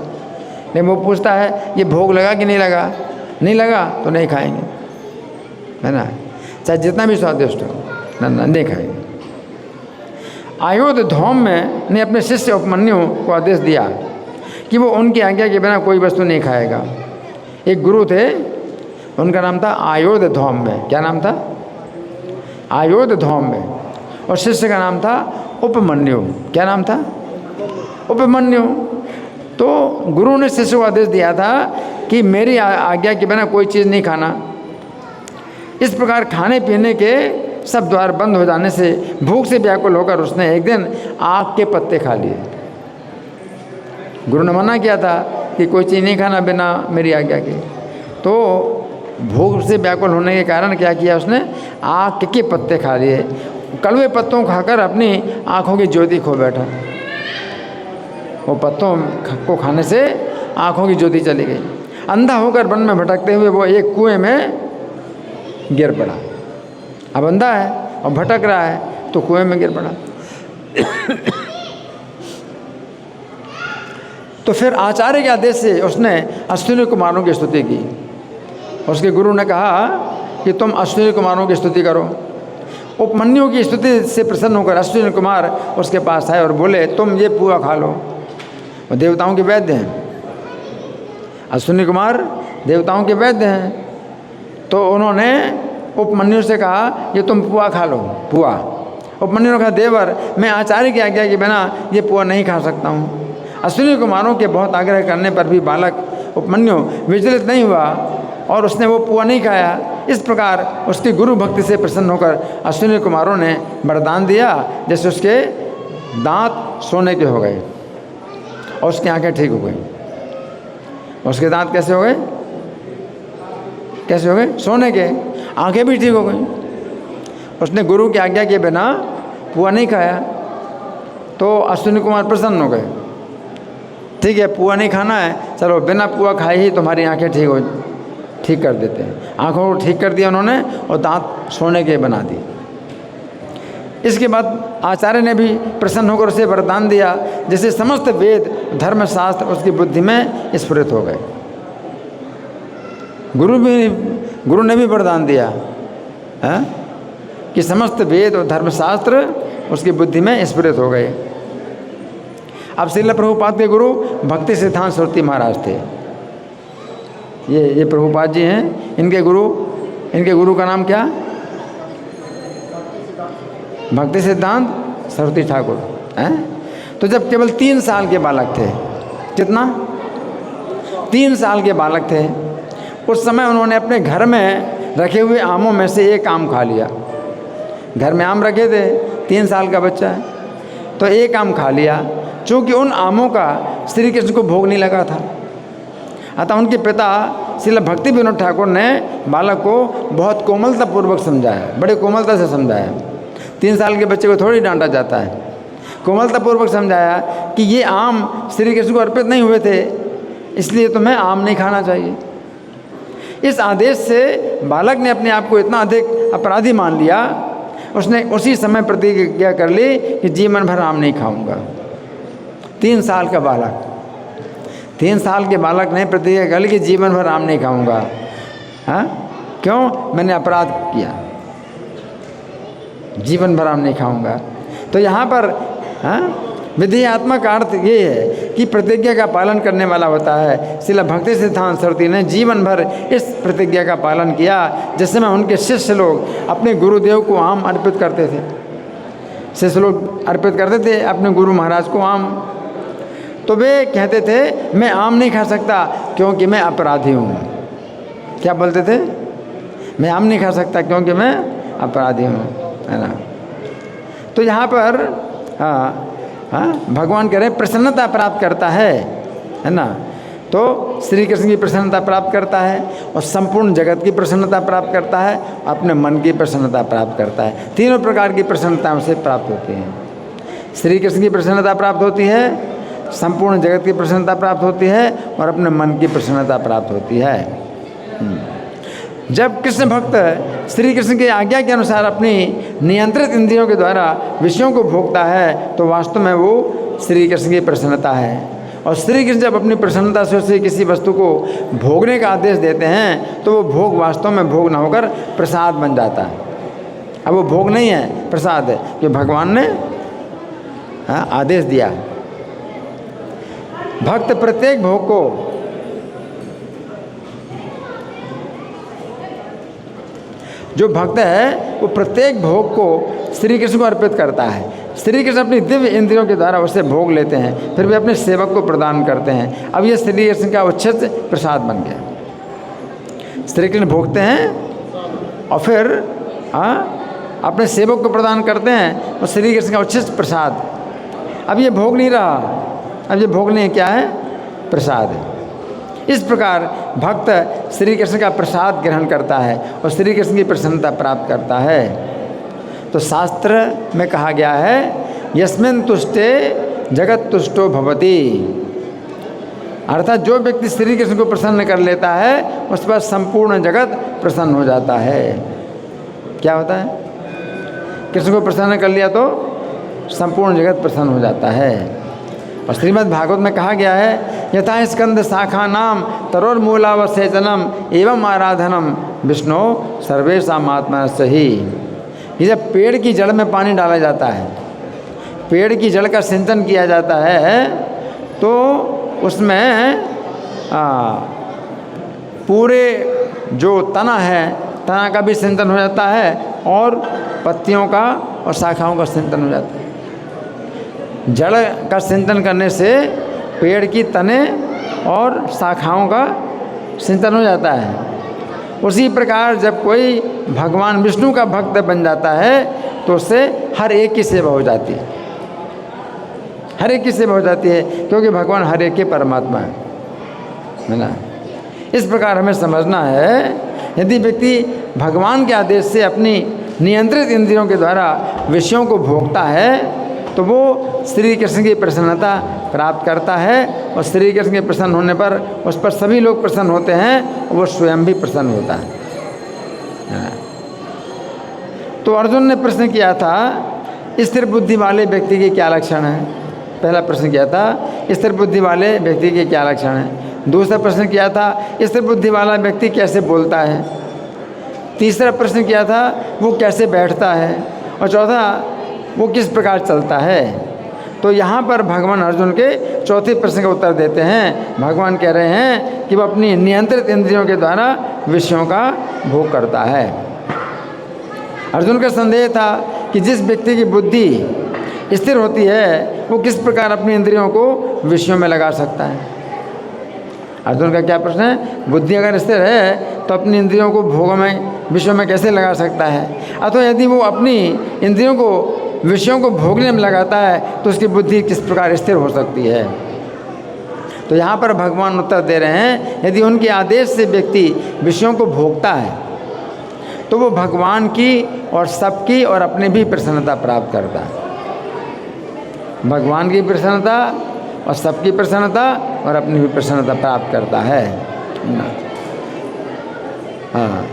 नहीं, वो पूछता है ये भोग लगा कि नहीं लगा? नहीं लगा तो नहीं खाएंगे, है ना, चाहे जितना भी स्वादिष्ट हो, नहीं खाएंगे। अयोध्या धौम में ने अपने शिष्य उपमन्यु को आदेश दिया कि वो उनकी आज्ञा के बिना कोई वस्तु नहीं खाएगा। एक गुरु थे, उनका नाम था अयोध्या धौम में। क्या नाम था? अयोध्या धौम में। और शिष्य का नाम था उपमन्यु। क्या नाम था? उपमन्यु। तो गुरु ने शिष्य को आदेश दिया था कि मेरी आज्ञा के बिना कोई चीज़ नहीं खाना। इस प्रकार खाने पीने के सब द्वार बंद हो जाने से भूख से व्याकुल होकर उसने एक दिन आग के पत्ते खा लिए। गुरु ने मना किया था कि कोई चीज़ नहीं खाना बिना मेरी आज्ञा के। तो भूख से व्याकुल होने के कारण क्या किया उसने? आग के पत्ते खा लिए। कड़वे पत्तों खाकर अपनी आँखों की ज्योति खो बैठा। वो पत्तों को खाने से आँखों की ज्योति चली गई। अंधा होकर वन में भटकते हुए वो एक कुएं में गिर पड़ा। अब अंधा है और भटक रहा है तो कुएं में गिर पड़ा। तो फिर आचार्य के आदेश से उसने अश्विनी कुमारों की स्तुति की। उसके गुरु ने कहा कि तुम अश्विनी कुमारों की स्तुति करो। उपमन्यु की स्तुति से प्रसन्न होकर अश्विनी कुमार उसके पास आए और बोले, तुम ये पुआ खा लो। वो देवताओं के वैद्य हैं, अश्विनी कुमार देवताओं के वैद्य हैं। तो उन्होंने उपमन्यु से कहा कि तुम पुआ खा लो, पुआ। उपमन्यु ने कहा, देवर, मैं आचार्य की आज्ञा के बिना ये पुआ नहीं खा सकता हूँ। अश्विनी कुमारों के बहुत आग्रह करने पर भी बालक उपमन्यु विचलित नहीं हुआ और उसने वो पुआ नहीं खाया। इस प्रकार उसकी गुरु भक्ति से प्रसन्न होकर अश्विनी कुमारों ने वरदान दिया, जैसे उसके दांत सोने के हो गए और उसकी आंखें ठीक हो गई। उसके दांत कैसे हो गए? कैसे हो गए? सोने के। आंखें भी ठीक हो गई। उसने गुरु की आज्ञा के बिना पुआ नहीं खाया। तो अश्विनी कुमार प्रसन्न हो गए। ठीक है, पुआ नहीं खाना है, चलो बिना पुआ खाए ही तुम्हारी आंखें ठीक कर देते हैं। आंखों को ठीक कर दिया उन्होंने और दांत सोने के बना दिए। इसके बाद आचार्य ने भी प्रसन्न होकर उसे वरदान दिया, जिससे समस्त वेद धर्मशास्त्र उसकी बुद्धि में स्फुरित हो गए। गुरु ने भी वरदान दिया कि समस्त वेद और धर्मशास्त्र उसकी बुद्धि में स्फुरित हो गए। अब श्रील प्रभुपाद के गुरु भक्ति सिद्धांत सरस्वती महाराज थे। ये प्रभुपाद जी हैं। इनके गुरु का नाम क्या? भक्ति सिद्धांत सरस्वती ठाकुर हैं। तो जब केवल 3 साल के बालक थे, कितना? 3 साल के बालक थे, उस समय उन्होंने अपने घर में रखे हुए आमों में से एक आम खा लिया। घर में आम रखे थे, 3 साल का बच्चा है, तो एक आम खा लिया। चूँकि उन आमों का श्री कृष्ण को भोग नहीं लगा था, अतः उनके पिता श्रील भक्ति विनोद ठाकुर ने बालक को बहुत कोमलतापूर्वक समझाया, बड़े कोमलता से समझाया। 3 साल के बच्चे को थोड़ी डांटा जाता है। कोमलतापूर्वक समझाया कि ये आम श्री कृष्ण को अर्पित नहीं हुए थे, इसलिए तुम्हें आम नहीं खाना चाहिए। इस आदेश से बालक ने अपने आप को इतना अधिक अपराधी मान लिया, उसने उसी समय प्रतिज्ञा कर ली कि जीवन भर आम नहीं खाऊंगा। 3 साल का बालक, 3 साल के बालक ने प्रतिज्ञा कर ली कि जीवन भर आम नहीं खाऊंगा। हाँ, क्यों? मैंने अपराध किया, जीवन भर आम नहीं खाऊंगा। तो यहाँ पर विधेयात्मक का अर्थ ये है कि प्रतिज्ञा का पालन करने वाला होता है। श्रील भक्ति सिद्धांत सरस्वती ने जीवन भर इस प्रतिज्ञा का पालन किया, जिसमें उनके शिष्य लोग अपने गुरुदेव को आम अर्पित करते थे। शिष्य लोग अर्पित करते थे अपने गुरु महाराज को आम। तो वे कहते थे मैं आम नहीं खा सकता क्योंकि मैं अपराधी हूँ। क्या बोलते थे? मैं आम नहीं खा सकता क्योंकि मैं अपराधी हूँ, है ना। तो यहाँ पर भगवान कह रहे प्रसन्नता प्राप्त करता है ना। तो श्री कृष्ण की प्रसन्नता प्राप्त करता है और संपूर्ण जगत की प्रसन्नता प्राप्त करता है, अपने मन की प्रसन्नता प्राप्त करता है। तीनों प्रकार की प्रसन्नता उसे प्राप्त होती है। श्री कृष्ण की प्रसन्नता प्राप्त होती है, संपूर्ण जगत की प्रसन्नता प्राप्त होती है और अपने मन की प्रसन्नता प्राप्त होती है। जब कृष्ण भक्त श्री कृष्ण की आज्ञा के अनुसार अपनी नियंत्रित इंद्रियों के द्वारा विषयों को भोगता है तो वास्तव में वो श्री कृष्ण की प्रसन्नता है। और श्री कृष्ण जब अपनी प्रसन्नता से उसे किसी वस्तु को भोगने का आदेश देते हैं तो वो भोग वास्तव में भोग न होकर प्रसाद बन जाता है। अब वो भोग नहीं है, प्रसाद है, कि भगवान ने आदेश दिया। भक्त प्रत्येक भोग को जो भक्त है वो प्रत्येक भोग को श्री कृष्ण को अर्पित करता है। श्री कृष्ण अपनी दिव्य इंद्रियों के द्वारा उसे भोग लेते हैं, फिर भी अपने सेवक को प्रदान करते हैं। अब ये श्री कृष्ण का उच्छिष्ट प्रसाद बन गया। श्री कृष्ण भोगते हैं और फिर अपने सेवक को प्रदान करते हैं और श्री कृष्ण का उच्छिष्ट प्रसाद। अब ये भोग नहीं रहा, अब ये भोग नहीं, क्या है? प्रसाद है। इस प्रकार भक्त श्री कृष्ण का प्रसाद ग्रहण करता है और श्री कृष्ण की प्रसन्नता प्राप्त करता है। तो शास्त्र में कहा गया है यस्मिन् तुष्टे जगत तुष्टो भवति, अर्थात जो व्यक्ति श्री कृष्ण को प्रसन्न कर लेता है उस पर संपूर्ण जगत प्रसन्न हो जाता है। क्या होता है? कृष्ण को प्रसन्न कर लिया तो संपूर्ण जगत प्रसन्न हो जाता है। और श्रीमद् भागवत में कहा गया है यथा स्कंद शाखा नाम तरोर्मूलावसेचनम एवं आराधनम विष्णु सर्वेषाम् आत्मा सही। ये जब पेड़ की जड़ में पानी डाला जाता है, पेड़ की जड़ का सिंचन किया जाता है तो उसमें पूरे जो तना है, तना का भी सिंचन हो जाता है और पत्तियों का और शाखाओं का सिंचन हो जाता है। जड़ का सिंचन करने से पेड़ की तने और शाखाओं का सिंचन हो जाता है। उसी प्रकार जब कोई भगवान विष्णु का भक्त बन जाता है तो उससे हर एक की सेवा हो जाती है, हर एक की सेवा हो जाती है, क्योंकि भगवान हर एक के परमात्मा है ना। इस प्रकार हमें समझना है यदि व्यक्ति भगवान के आदेश से अपनी नियंत्रित इंद्रियों के द्वारा विषयों को भोगता है तो वो श्री कृष्ण की प्रसन्नता प्राप्त करता है और श्री कृष्ण के प्रसन्न होने पर उस पर सभी लोग प्रसन्न होते हैं और वो स्वयं भी प्रसन्न होता है। तो अर्जुन ने प्रश्न किया था स्थिर बुद्धि वाले व्यक्ति के क्या लक्षण हैं। पहला प्रश्न किया था स्थिर बुद्धि वाले व्यक्ति के क्या लक्षण हैं। दूसरा प्रश्न किया था स्थिर बुद्धि वाला व्यक्ति कैसे बोलता है। तीसरा प्रश्न किया था वो कैसे बैठता है और चौथा वो किस प्रकार चलता है। तो यहाँ पर भगवान अर्जुन के चौथे प्रश्न का उत्तर देते हैं। भगवान कह रहे हैं कि वो अपनी नियंत्रित इंद्रियों के द्वारा विषयों का भोग करता है। अर्जुन का संदेह था कि जिस व्यक्ति की बुद्धि स्थिर होती है वो किस प्रकार अपनी इंद्रियों को विषयों में लगा सकता है। अर्जुन का क्या प्रश्न है? बुद्धि अगर स्थिर है तो अपनी इंद्रियों को भोगों में विषयों में कैसे लगा सकता है। अथवा यदि वो अपनी इंद्रियों को विषयों को भोगने में लगाता है तो उसकी बुद्धि किस प्रकार स्थिर हो सकती है। तो यहाँ पर भगवान उत्तर दे रहे हैं यदि उनके आदेश से व्यक्ति विषयों को भोगता है तो वो भगवान की और सबकी और अपनी भी प्रसन्नता प्राप्त करता है। भगवान की प्रसन्नता और सबकी प्रसन्नता और अपनी भी प्रसन्नता प्राप्त करता है। हाँ,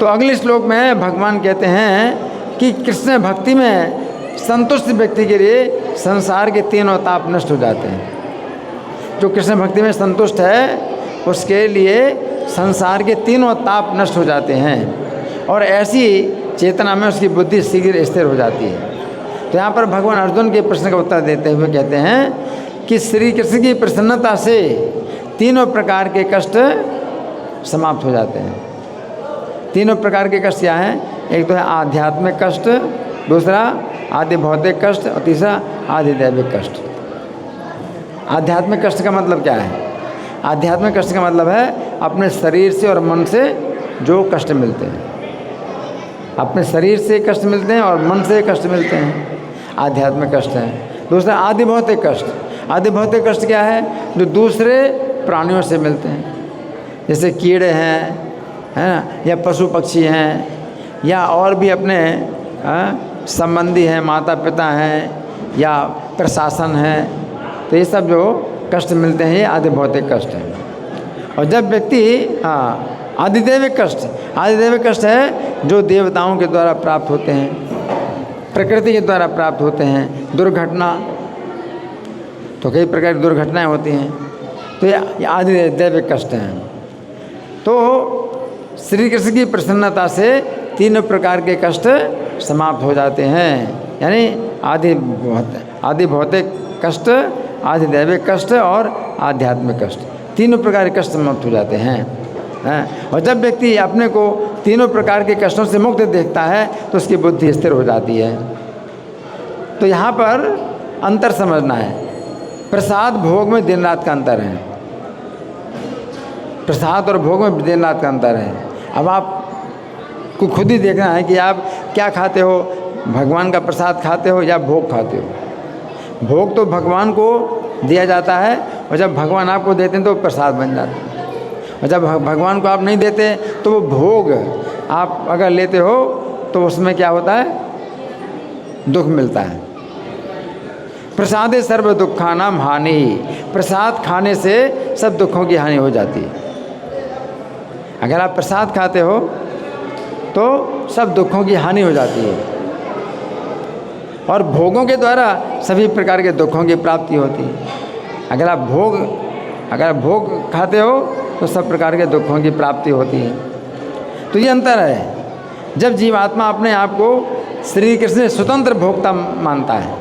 तो अगले श्लोक में भगवान कहते हैं कि कृष्ण भक्ति में संतुष्ट व्यक्ति के लिए संसार के तीनों ताप नष्ट हो जाते हैं। जो कृष्ण भक्ति में संतुष्ट है उसके लिए संसार के तीनों ताप नष्ट हो जाते हैं और ऐसी चेतना में उसकी बुद्धि शीघ्र स्थिर हो जाती है। तो यहाँ पर भगवान अर्जुन के प्रश्न का उत्तर देते हुए कहते हैं कि श्री कृष्ण की प्रसन्नता से तीनों प्रकार के कष्ट समाप्त हो जाते हैं। तीनों प्रकार के कष्ट क्या हैं? एक तो है आध्यात्मिक कष्ट, दूसरा आदि भौतिक कष्ट और तीसरा आदि दैविक कष्ट। आध्यात्मिक कष्ट का मतलब क्या है? आध्यात्मिक कष्ट का मतलब है अपने शरीर से और मन से जो कष्ट मिलते हैं। अपने शरीर से कष्ट मिलते हैं और मन से कष्ट मिलते हैं, आध्यात्मिक कष्ट है। दूसरा आदि भौतिक कष्ट। आदि भौतिक कष्ट क्या है? जो दूसरे प्राणियों से मिलते हैं, जैसे कीड़े हैं, है ना, या पशु पक्षी हैं, या और भी अपने संबंधी हैं, माता पिता हैं या प्रशासन है। तो ये सब जो कष्ट मिलते हैं ये आदि भौतिक कष्ट है। और जब व्यक्ति आदिदैविक कष्ट, आदिदैविक कष्ट है जो देवताओं के द्वारा प्राप्त होते हैं, प्रकृति के द्वारा प्राप्त होते हैं। दुर्घटना, तो कई प्रकार की दुर्घटनाएं होती हैं, तो ये आदिदैविक कष्ट हैं। तो श्री कृष्ण की प्रसन्नता से तीनों प्रकार के कष्ट समाप्त हो जाते हैं, यानी आदि भौतिक कष्ट, आदि दैविक कष्ट और आध्यात्मिक कष्ट, तीनों प्रकार के कष्ट समाप्त हो जाते हैं। और जब व्यक्ति अपने को तीनों प्रकार के कष्टों से मुक्त देखता है तो उसकी बुद्धि स्थिर हो जाती है। तो यहाँ पर अंतर समझना है। प्रसाद भोग में दिन रात का अंतर है। प्रसाद और भोग में दिन रात का अंतर है। अब आपको खुद ही देखना है कि आप क्या खाते हो, भगवान का प्रसाद खाते हो या भोग खाते हो। भोग तो भगवान को दिया जाता है और जब भगवान आपको देते हैं तो प्रसाद बन जाता है, और जब भगवान को आप नहीं देते तो वो भोग आप अगर लेते हो तो उसमें क्या होता है? दुख मिलता है। प्रसादे सर्व दुखानाम हानि। प्रसाद खाने से सब दुखों की हानि हो जाती है। अगर आप प्रसाद खाते हो तो सब दुखों की हानि हो जाती है, और भोगों के द्वारा सभी प्रकार के दुखों की प्राप्ति होती है। अगर आप भोग खाते हो तो सब प्रकार के दुखों की प्राप्ति होती है। तो ये अंतर है। जब जीवात्मा अपने आप को श्री कृष्ण से स्वतंत्र भोक्ता मानता है,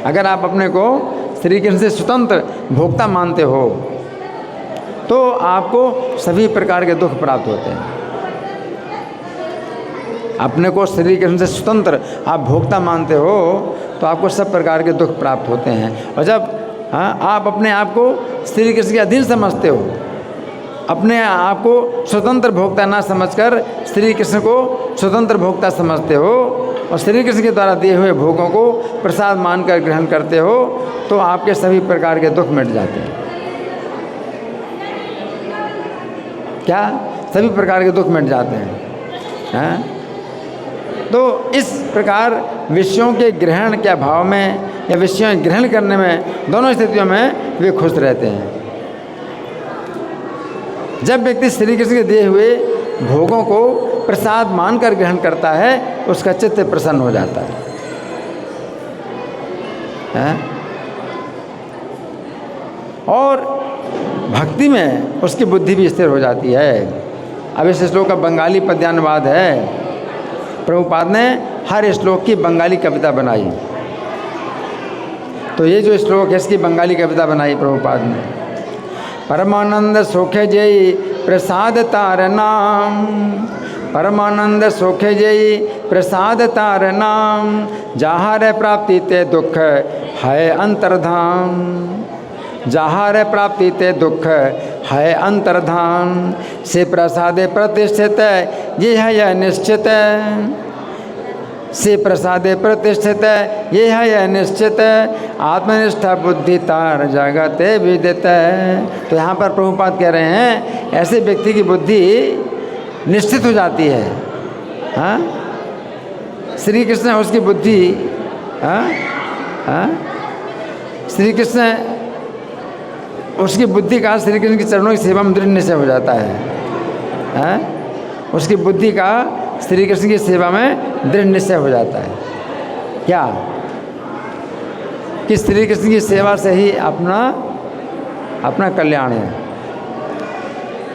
अगर आप अपने को श्री कृष्ण से स्वतंत्र भोक्ता मानते हो तो आपको सभी प्रकार के दुख प्राप्त होते हैं। अपने को श्री कृष्ण से स्वतंत्र आप भोक्ता मानते हो तो आपको सब प्रकार के दुख प्राप्त होते हैं। और जब आप अपने आप को श्री कृष्ण के अधीन समझते हो, अपने आप को स्वतंत्र भोक्ता ना समझकर श्री कृष्ण को स्वतंत्र भोक्ता समझते हो और श्री कृष्ण के द्वारा दिए हुए भोगों को प्रसाद मानकर ग्रहण करते हो तो आपके सभी प्रकार के दुख मिट जाते हैं। क्या? सभी प्रकार के दुख मिट जाते हैं। तो इस प्रकार विषयों के ग्रहण के अभाव में या विषयों के ग्रहण करने में, दोनों स्थितियों में वे खुश रहते हैं। जब व्यक्ति श्री कृष्ण के दिए हुए भोगों को प्रसाद मानकर ग्रहण करता है उसका चित्त प्रसन्न हो जाता है। और भक्ति में उसकी बुद्धि भी स्थिर हो जाती है। अब इस श्लोक का बंगाली पद्यानुवाद है। प्रभुपाद ने हर श्लोक की बंगाली कविता बनाई। तो ये जो श्लोक है इसकी बंगाली कविता बनाई प्रभुपाद ने। परमानंद सुखे जय प्रसाद तार नाम, परमानंद सुखे जय प्रसाद तार नाम, जहाँ प्राप्ति ते दुख है अंतर्धाम, जहाँ प्राप्ति ते दुख है अंतर्धान, से प्रसादे प्रतिष्ठित ये है यह निश्चित, से प्रसादे प्रतिष्ठित ये है यह निश्चित, आत्मनिष्ठा बुद्धि तार जगते विदित। तो यहाँ पर प्रभुपाद कह रहे हैं ऐसे व्यक्ति की बुद्धि निश्चित हो जाती है। हाँ, श्री कृष्ण उसकी बुद्धि, श्री कृष्ण उसकी बुद्धि का श्री कृष्ण के चरणों की सेवा में दृढ़ निश्चय हो जाता है। उसकी बुद्धि का श्री कृष्ण की सेवा में दृढ़ निश्चय हो जाता है। क्या? कि श्री कृष्ण की सेवा से ही अपना अपना कल्याण है।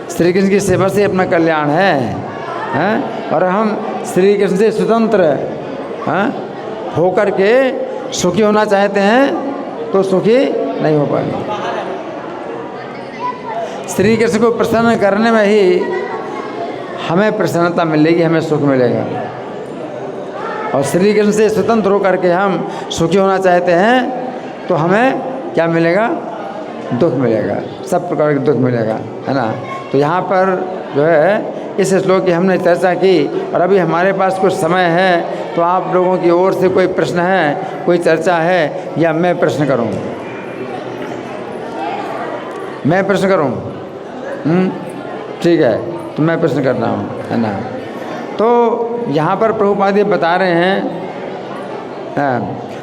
श्री कृष्ण की सेवा से अपना कल्याण है, और हम श्री कृष्ण से स्वतंत्र होकर के सुखी होना चाहते हैं तो सुखी नहीं हो पाएंगे। श्री कृष्ण को प्रसन्न करने में ही हमें प्रसन्नता मिलेगी, हमें सुख मिलेगा। और श्री कृष्ण से स्वतंत्र होकर के हम सुखी होना चाहते हैं तो हमें क्या मिलेगा? दुख मिलेगा, सब प्रकार का दुख मिलेगा, है ना। तो यहाँ पर जो है इस श्लोक की हमने चर्चा की, और अभी हमारे पास कुछ समय है, तो आप लोगों की ओर से कोई प्रश्न है, कोई चर्चा है, या मैं प्रश्न करूँ? मैं प्रश्न करूँ? ठीक है, तो मैं प्रश्न कर रहा हूँ, है ना। तो यहाँ पर प्रभुपाद ये बता रहे हैं,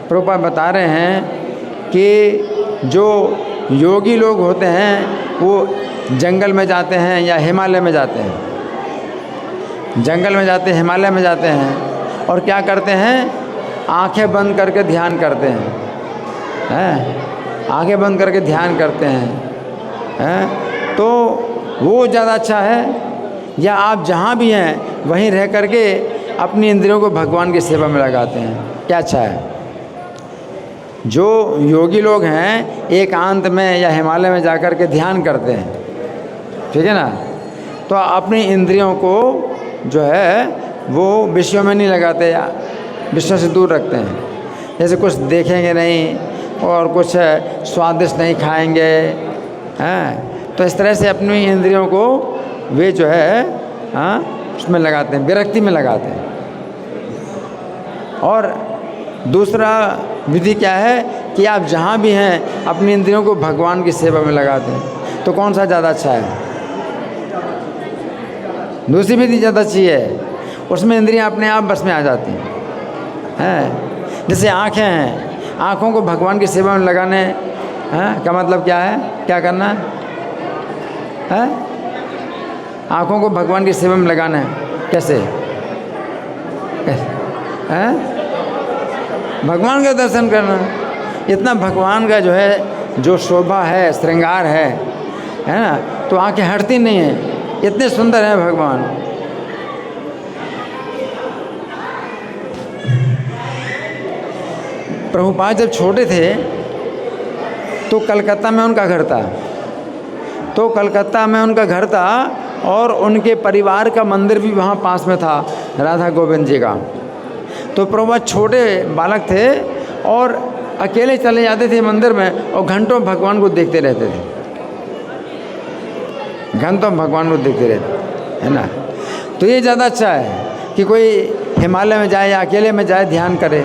प्रभुपाद बता रहे हैं कि जो योगी लोग होते हैं वो जंगल में जाते हैं या हिमालय में जाते हैं, जंगल में जाते हैं, हिमालय में जाते हैं, और क्या करते हैं? आंखें बंद करके ध्यान करते हैं, आंखें बंद करके ध्यान करते हैं। तो वो ज़्यादा अच्छा है, या आप जहाँ भी हैं वहीं रह करके अपनी इंद्रियों को भगवान की सेवा में लगाते हैं, क्या अच्छा है? जो योगी लोग हैं एकांत में या हिमालय में जाकर के ध्यान करते हैं, ठीक है ना, तो अपनी इंद्रियों को जो है वो विषयों में नहीं लगाते, या विषयों से दूर रखते हैं। जैसे कुछ देखेंगे नहीं और कुछ स्वादिष्ट नहीं खाएंगे, हैं, तो इस तरह से अपनी इंद्रियों को वे जो है उसमें लगाते हैं, विरक्ति में लगाते हैं। और दूसरा विधि क्या है कि आप जहाँ भी हैं अपनी इंद्रियों को भगवान की सेवा में लगाते हैं, तो कौन सा ज़्यादा अच्छा है? दूसरी विधि ज़्यादा अच्छी है, उसमें इंद्रियां अपने आप बस में आ जाती हैं। जैसे आँखें हैं, आँखों को भगवान की सेवा में लगाने का मतलब क्या है? क्या करना है? आँखों को भगवान की सेवा में लगाना है, कैसे? भगवान का दर्शन करना। इतना भगवान का जो है जो शोभा है, श्रृंगार है ना, तो आंखें हटती नहीं हैं, इतने सुंदर हैं भगवान। प्रभुपाद जब छोटे थे तो कलकत्ता में उनका घर था, और उनके परिवार का मंदिर भी वहाँ पास में था, राधा गोविंद जी का। तो प्रभुपाद छोटे बालक थे और अकेले चले जाते थे मंदिर में, और घंटों भगवान को देखते रहते थे, घंटों भगवान को देखते रहते, है ना। तो ये ज़्यादा अच्छा है कि कोई हिमालय में जाए या अकेले में जाए ध्यान करे,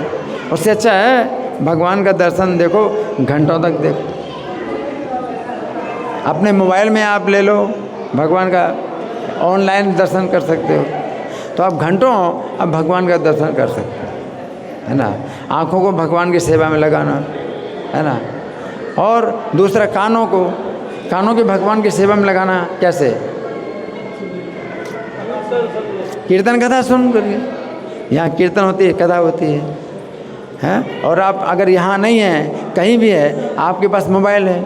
उससे अच्छा है भगवान का दर्शन देखो, घंटों तक देखो। अपने मोबाइल में आप ले लो, भगवान का ऑनलाइन दर्शन कर सकते हो, तो आप घंटों अब भगवान का दर्शन कर सकते हो, है ना। आँखों को भगवान की सेवा में लगाना, है ना। और दूसरा कानों की भगवान की सेवा में लगाना, कैसे? कीर्तन कथा सुन करके, यहाँ कीर्तन होती है, कथा होती है। और आप अगर यहाँ नहीं हैं, कहीं भी है, आपके पास मोबाइल है,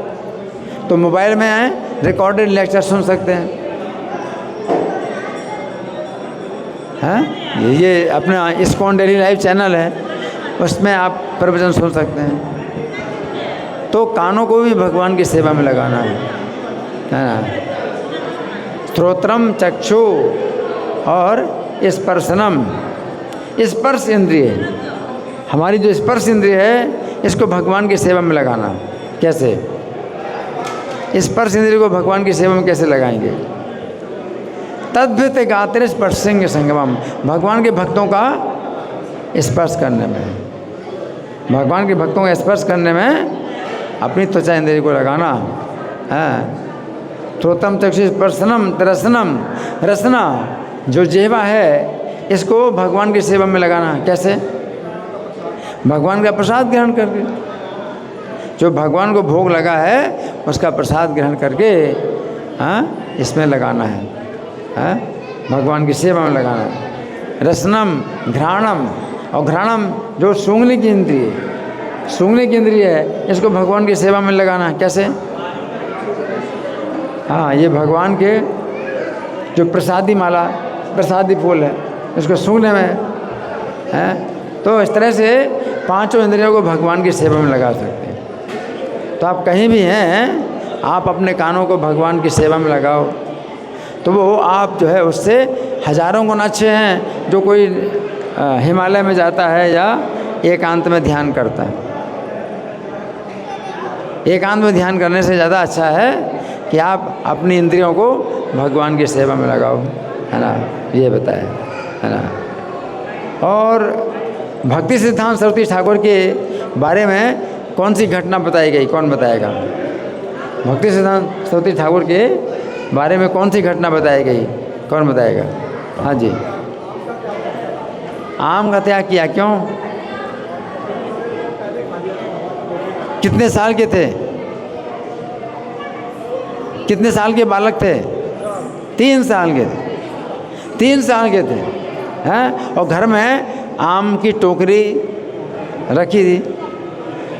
तो मोबाइल में रिकॉर्डेड लेक्चर सुन सकते हैं। ये अपना इस्कॉन डेली लाइव चैनल है, उसमें आप प्रवचन सुन सकते हैं। तो कानों को भी भगवान की सेवा में लगाना है ना। श्रोत्रम चक्षु और स्पर्शनम, स्पर्श इंद्रिय, हमारी जो स्पर्श इंद्रिय है इसको भगवान की सेवा में लगाना। कैसे? स्पर्श इंद्रिय को भगवान की सेवा में कैसे लगाएंगे? तद्भित गात्र स्पर्शिंग संगमम, भगवान के भक्तों का स्पर्श करने में, भगवान के भक्तों का स्पर्श करने में अपनी त्वचा इंद्रिय को लगाना है। श्रोत्रम चक्षु स्पर्शनम रसनम, रसना जो जेवा है इसको भगवान की सेवा में लगाना। कैसे? भगवान का प्रसाद ग्रहण करके, जो भगवान को भोग लगा है उसका प्रसाद ग्रहण करके इसमें लगाना है, भगवान की सेवा में लगाना है। रसनम, घ्राणम, और घ्राणम जो सूंघने की इंद्रिय है, सूंघने की इंद्रिय है, इसको भगवान की सेवा में लगाना। कैसे? हाँ, ये भगवान के जो प्रसादी माला, प्रसादी फूल है, इसको सूंघने में है। तो इस तरह से पांचों इंद्रियों को भगवान की सेवा में लगा सकते हैं। तो आप कहीं भी हैं, आप अपने कानों को भगवान की सेवा में लगाओ, तो वो आप जो है उससे हज़ारों गुना अच्छे हैं जो कोई हिमालय में जाता है या एकांत में ध्यान करता है। एकांत में ध्यान करने से ज़्यादा अच्छा है कि आप अपनी इंद्रियों को भगवान की सेवा में लगाओ, है ना, ये बताया, है ना। और भक्ति सिद्धांत सरस्वती ठाकुर के बारे में कौन सी घटना बताई गई, कौन बताएगा? भक्ति सिद्धांत सरस्वती ठाकुर के बारे में कौन सी घटना बताई गई, कौन बताएगा? हाँ जी। आम का त्याग किया, क्यों? कितने साल के थे? कितने साल के बालक थे? 3 साल के थे। 3 साल के थे, हैं? और घर में आम की टोकरी रखी थी,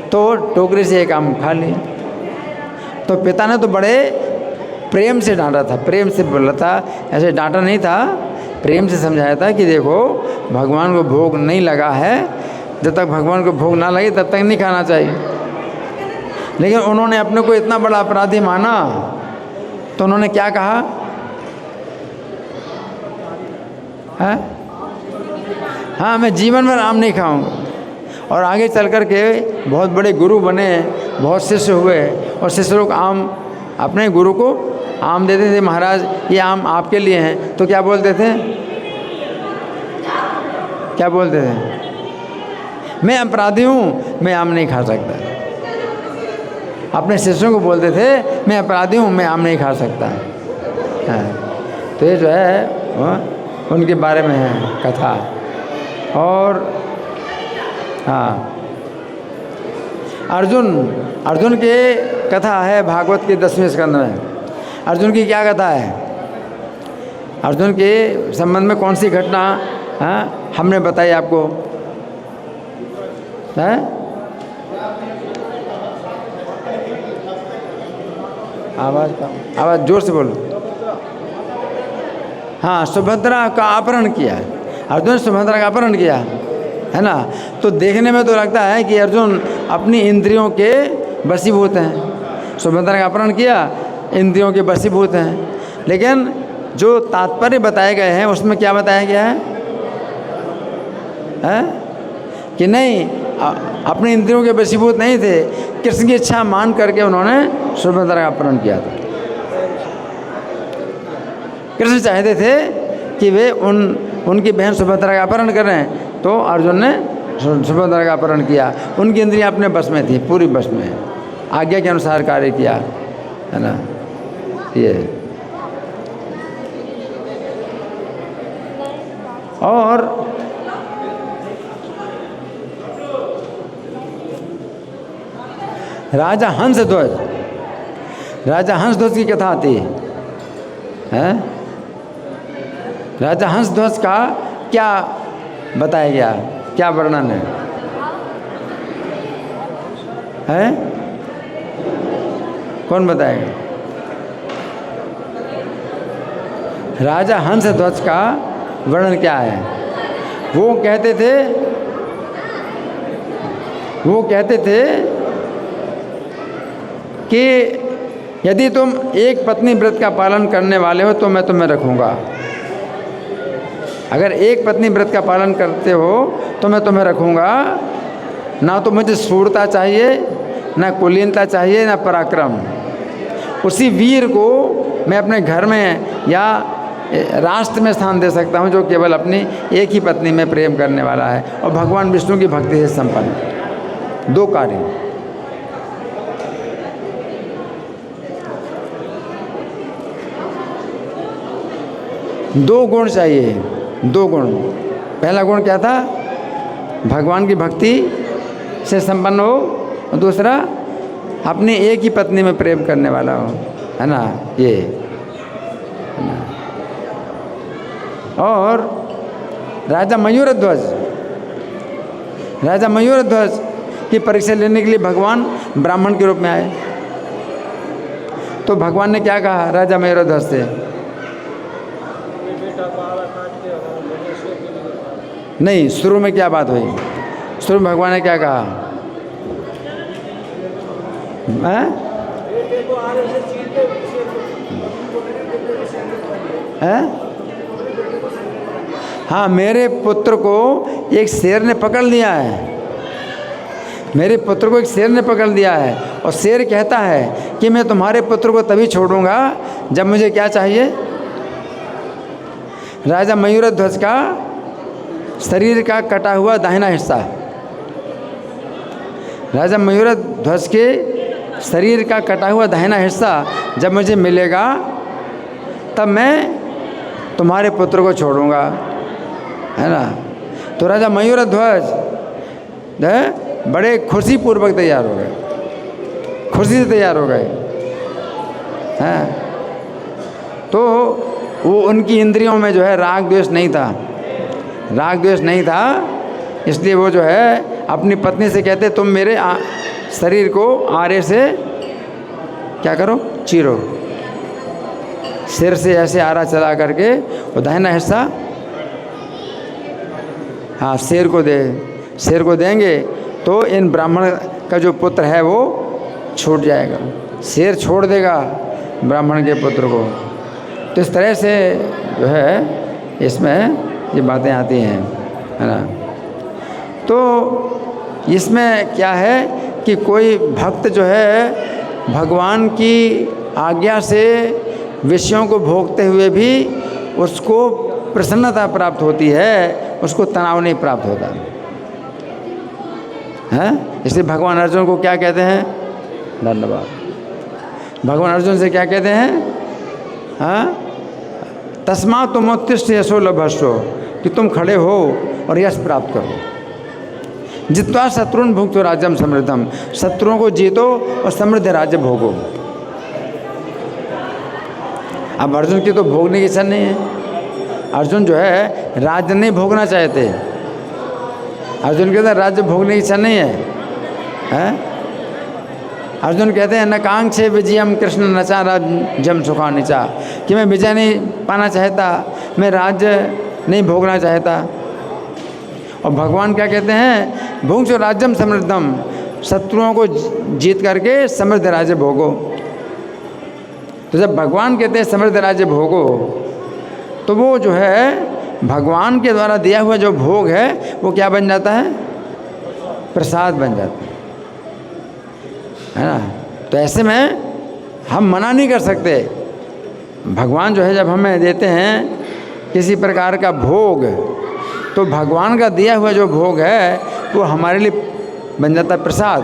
तो टोकरी से एक आम खा ली। तो पिता ने तो बड़े प्रेम से डांटा था, प्रेम से बोला था, ऐसे डांटा नहीं था, प्रेम से समझाया था कि देखो भगवान को भोग नहीं लगा है, जब तक भगवान को भोग ना लगे तब तक नहीं खाना चाहिए। लेकिन उन्होंने अपने को इतना बड़ा अपराधी माना, तो उन्होंने क्या कहा है? हाँ, मैं जीवन भर आम नहीं खाऊंगा। और आगे चल कर के बहुत बड़े गुरु बने, बहुत शिष्य हुए, और शिष्य लोग आम अपने गुरु को आम देते थे, महाराज ये आम आपके लिए हैं। तो क्या बोलते थे? क्या बोलते थे? मैं अपराधी हूँ, मैं आम नहीं खा सकता। अपने शिष्यों को बोलते थे मैं अपराधी हूँ, मैं आम नहीं खा सकता। हाँ, तो ये जो है उनके बारे में है कथा। और हाँ, अर्जुन के कथा है भागवत के 10वें स्कंद में। अर्जुन की क्या कथा है? अर्जुन के संबंध में कौन सी घटना हमने बताई आपको? है आवाज़ जोर से बोलो। हाँ, सुभद्रा का अपहरण किया, अर्जुन ने सुभद्रा का अपहरण किया, है ना। तो देखने में तो लगता है कि अर्जुन अपनी इंद्रियों के वशीभूत हैं। सुभद्रा का अपहरण किया, इंद्रियों के वशीभूत हैं। लेकिन जो तात्पर्य बताए गए हैं उसमें क्या बताया गया है? कि नहीं, अपने इंद्रियों के वशीभूत नहीं थे, कृष्ण की इच्छा मान करके उन्होंने सुभद्रा का अपहरण किया था। कृष्ण चाहते थे कि वे उनकी बहन सुभद्रा का अपहरण करें, तो अर्जुन ने सुभद्रा का अपहरण किया। उनकी इंद्रियां अपने बस में थी, पूरी बस में, आज्ञा के अनुसार कार्य किया, है ना। ये और राजा हंसध्वज की कथा आती है। राजा हंसध्वज का क्या बताया गया, क्या वर्णन है? कौन बताएगा? राजा हंसध्वज का वर्णन क्या है? वो कहते थे कि यदि तुम एक पत्नी व्रत का पालन करने वाले हो तो मैं तुम्हें रखूँगा। अगर एक पत्नी व्रत का पालन करते हो तो मैं तुम्हें रखूँगा। ना तो मुझे शूरता चाहिए, ना कुलीनता चाहिए, ना पराक्रम। उसी वीर को मैं अपने घर में या राष्ट्र में स्थान दे सकता हूँ जो केवल अपनी एक ही पत्नी में प्रेम करने वाला है और भगवान विष्णु की भक्ति से संपन्न है। 2 कार्य, दो गुण चाहिए, 2 गुण। पहला गुण क्या था? भगवान की भक्ति से संपन्न हो, और दूसरा अपनी एक ही पत्नी में प्रेम करने वाला हो, है ना, ये, है ना। और राजा मयूरध्वज की परीक्षा लेने के लिए भगवान ब्राह्मण के रूप में आए। तो भगवान ने क्या कहा राजा मयूरध्वज से? नहीं, शुरू में क्या बात हुई? शुरू में भगवान ने क्या कहा? हाँ, मेरे पुत्र को एक शेर ने पकड़ लिया है। मेरे पुत्र को एक शेर ने पकड़ लिया है और शेर कहता है कि मैं तुम्हारे पुत्र को तभी छोड़ूंगा जब मुझे क्या चाहिए? राजा मयूरध्वज का शरीर का कटा हुआ दाहिना हिस्सा। राजा मयूरध्वज के शरीर का कटा हुआ दाहिना हिस्सा जब मुझे मिलेगा तब मैं तुम्हारे पुत्र को छोड़ूंगा, है ना। तो राजा मयूरध्वज बड़े खुशी पूर्वक तैयार हो गए, खुशी से तैयार हो गए हैं। तो वो उनकी इंद्रियों में जो है राग द्वेष नहीं था, राग द्वेष नहीं था, इसलिए वो जो है अपनी पत्नी से कहते तुम मेरे शरीर को आरे से क्या करो? चीरो। सिर से ऐसे आरा चला करके वो दाहिना हिस्सा हाँ शेर को दे, शेर को देंगे तो इन ब्राह्मण का जो पुत्र है वो छूट जाएगा। शेर छोड़ देगा ब्राह्मण के पुत्र को। तो इस तरह से जो है इसमें ये बातें आती हैं, है ना। तो इसमें क्या है कि कोई भक्त जो है भगवान की आज्ञा से विषयों को भोगते हुए भी उसको प्रसन्नता प्राप्त होती है, उसको तनाव नहीं प्राप्त होता है। इसलिए भगवान अर्जुन को क्या कहते हैं? धन्यवाद। भगवान अर्जुन से क्या कहते हैं? हाँ, तस्मात् त्वमुत्तिष्ठ यशो लभस्व, कि तुम खड़े हो और यश प्राप्त करो। जित्वा शत्रुन भुक्तो राज्यम समृद्धम, शत्रुओं को जीतो और समृद्ध राज्य भोगो। अब अर्जुन की तो भोगने की इच्छा नहीं है। अर्जुन जो है राज्य नहीं भोगना चाहते। अर्जुन कहते हैं राज्य भोगने की इच्छा नहीं है, अर्जुन कहते हैं न कांक्षे विजयम कृष्ण नचा राज्यम सुखानिचा, कि मैं विजय नहीं पाना चाहता, मैं राज्य नहीं भोगना चाहता। और भगवान क्या कहते हैं? भुंक्ष्व राज्यम समृद्धम, शत्रुओं को जीत करके समृद्ध राज्य भोगो। तो जब भगवान कहते हैं समृद्ध राज्य भोगो, तो वो जो है भगवान के द्वारा दिया हुआ जो भोग है वो क्या बन जाता है? प्रसाद बन जाता है ना। तो ऐसे में हम मना नहीं कर सकते। भगवान जो है जब हमें देते हैं किसी प्रकार का भोग, तो भगवान का दिया हुआ जो भोग है वो हमारे लिए बन जाता है प्रसाद।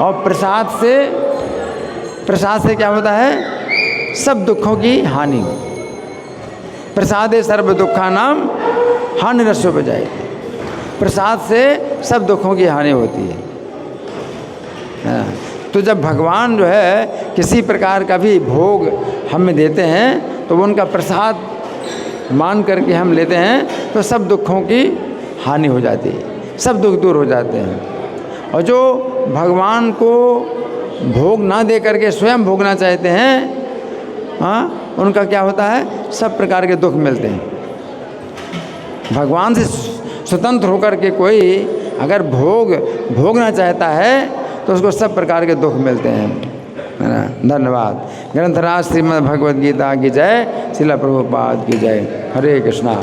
और प्रसाद से क्या होता है? सब दुखों की हानि। प्रसादे सर्व दुखानाम हानिरस्यो बजाएगी। प्रसाद से सब दुखों की हानि होती है। तो जब भगवान जो है किसी प्रकार का भी भोग हमें देते हैं तो वो उनका प्रसाद मान करके हम लेते हैं, तो सब दुखों की हानि हो जाती है, सब दुख दूर हो जाते हैं। और जो भगवान को भोग ना दे करके स्वयं भोगना चाहते हैं, हाँ, उनका क्या होता है? सब प्रकार के दुख मिलते हैं। भगवान से स्वतंत्र होकर के कोई अगर भोगना चाहता है तो उसको सब प्रकार के दुख मिलते हैं, है ना। धन्यवाद। ग्रंथराज श्रीमद् भगवद गीता की जय, श्रील प्रभुपाद की जय। हरे कृष्णा।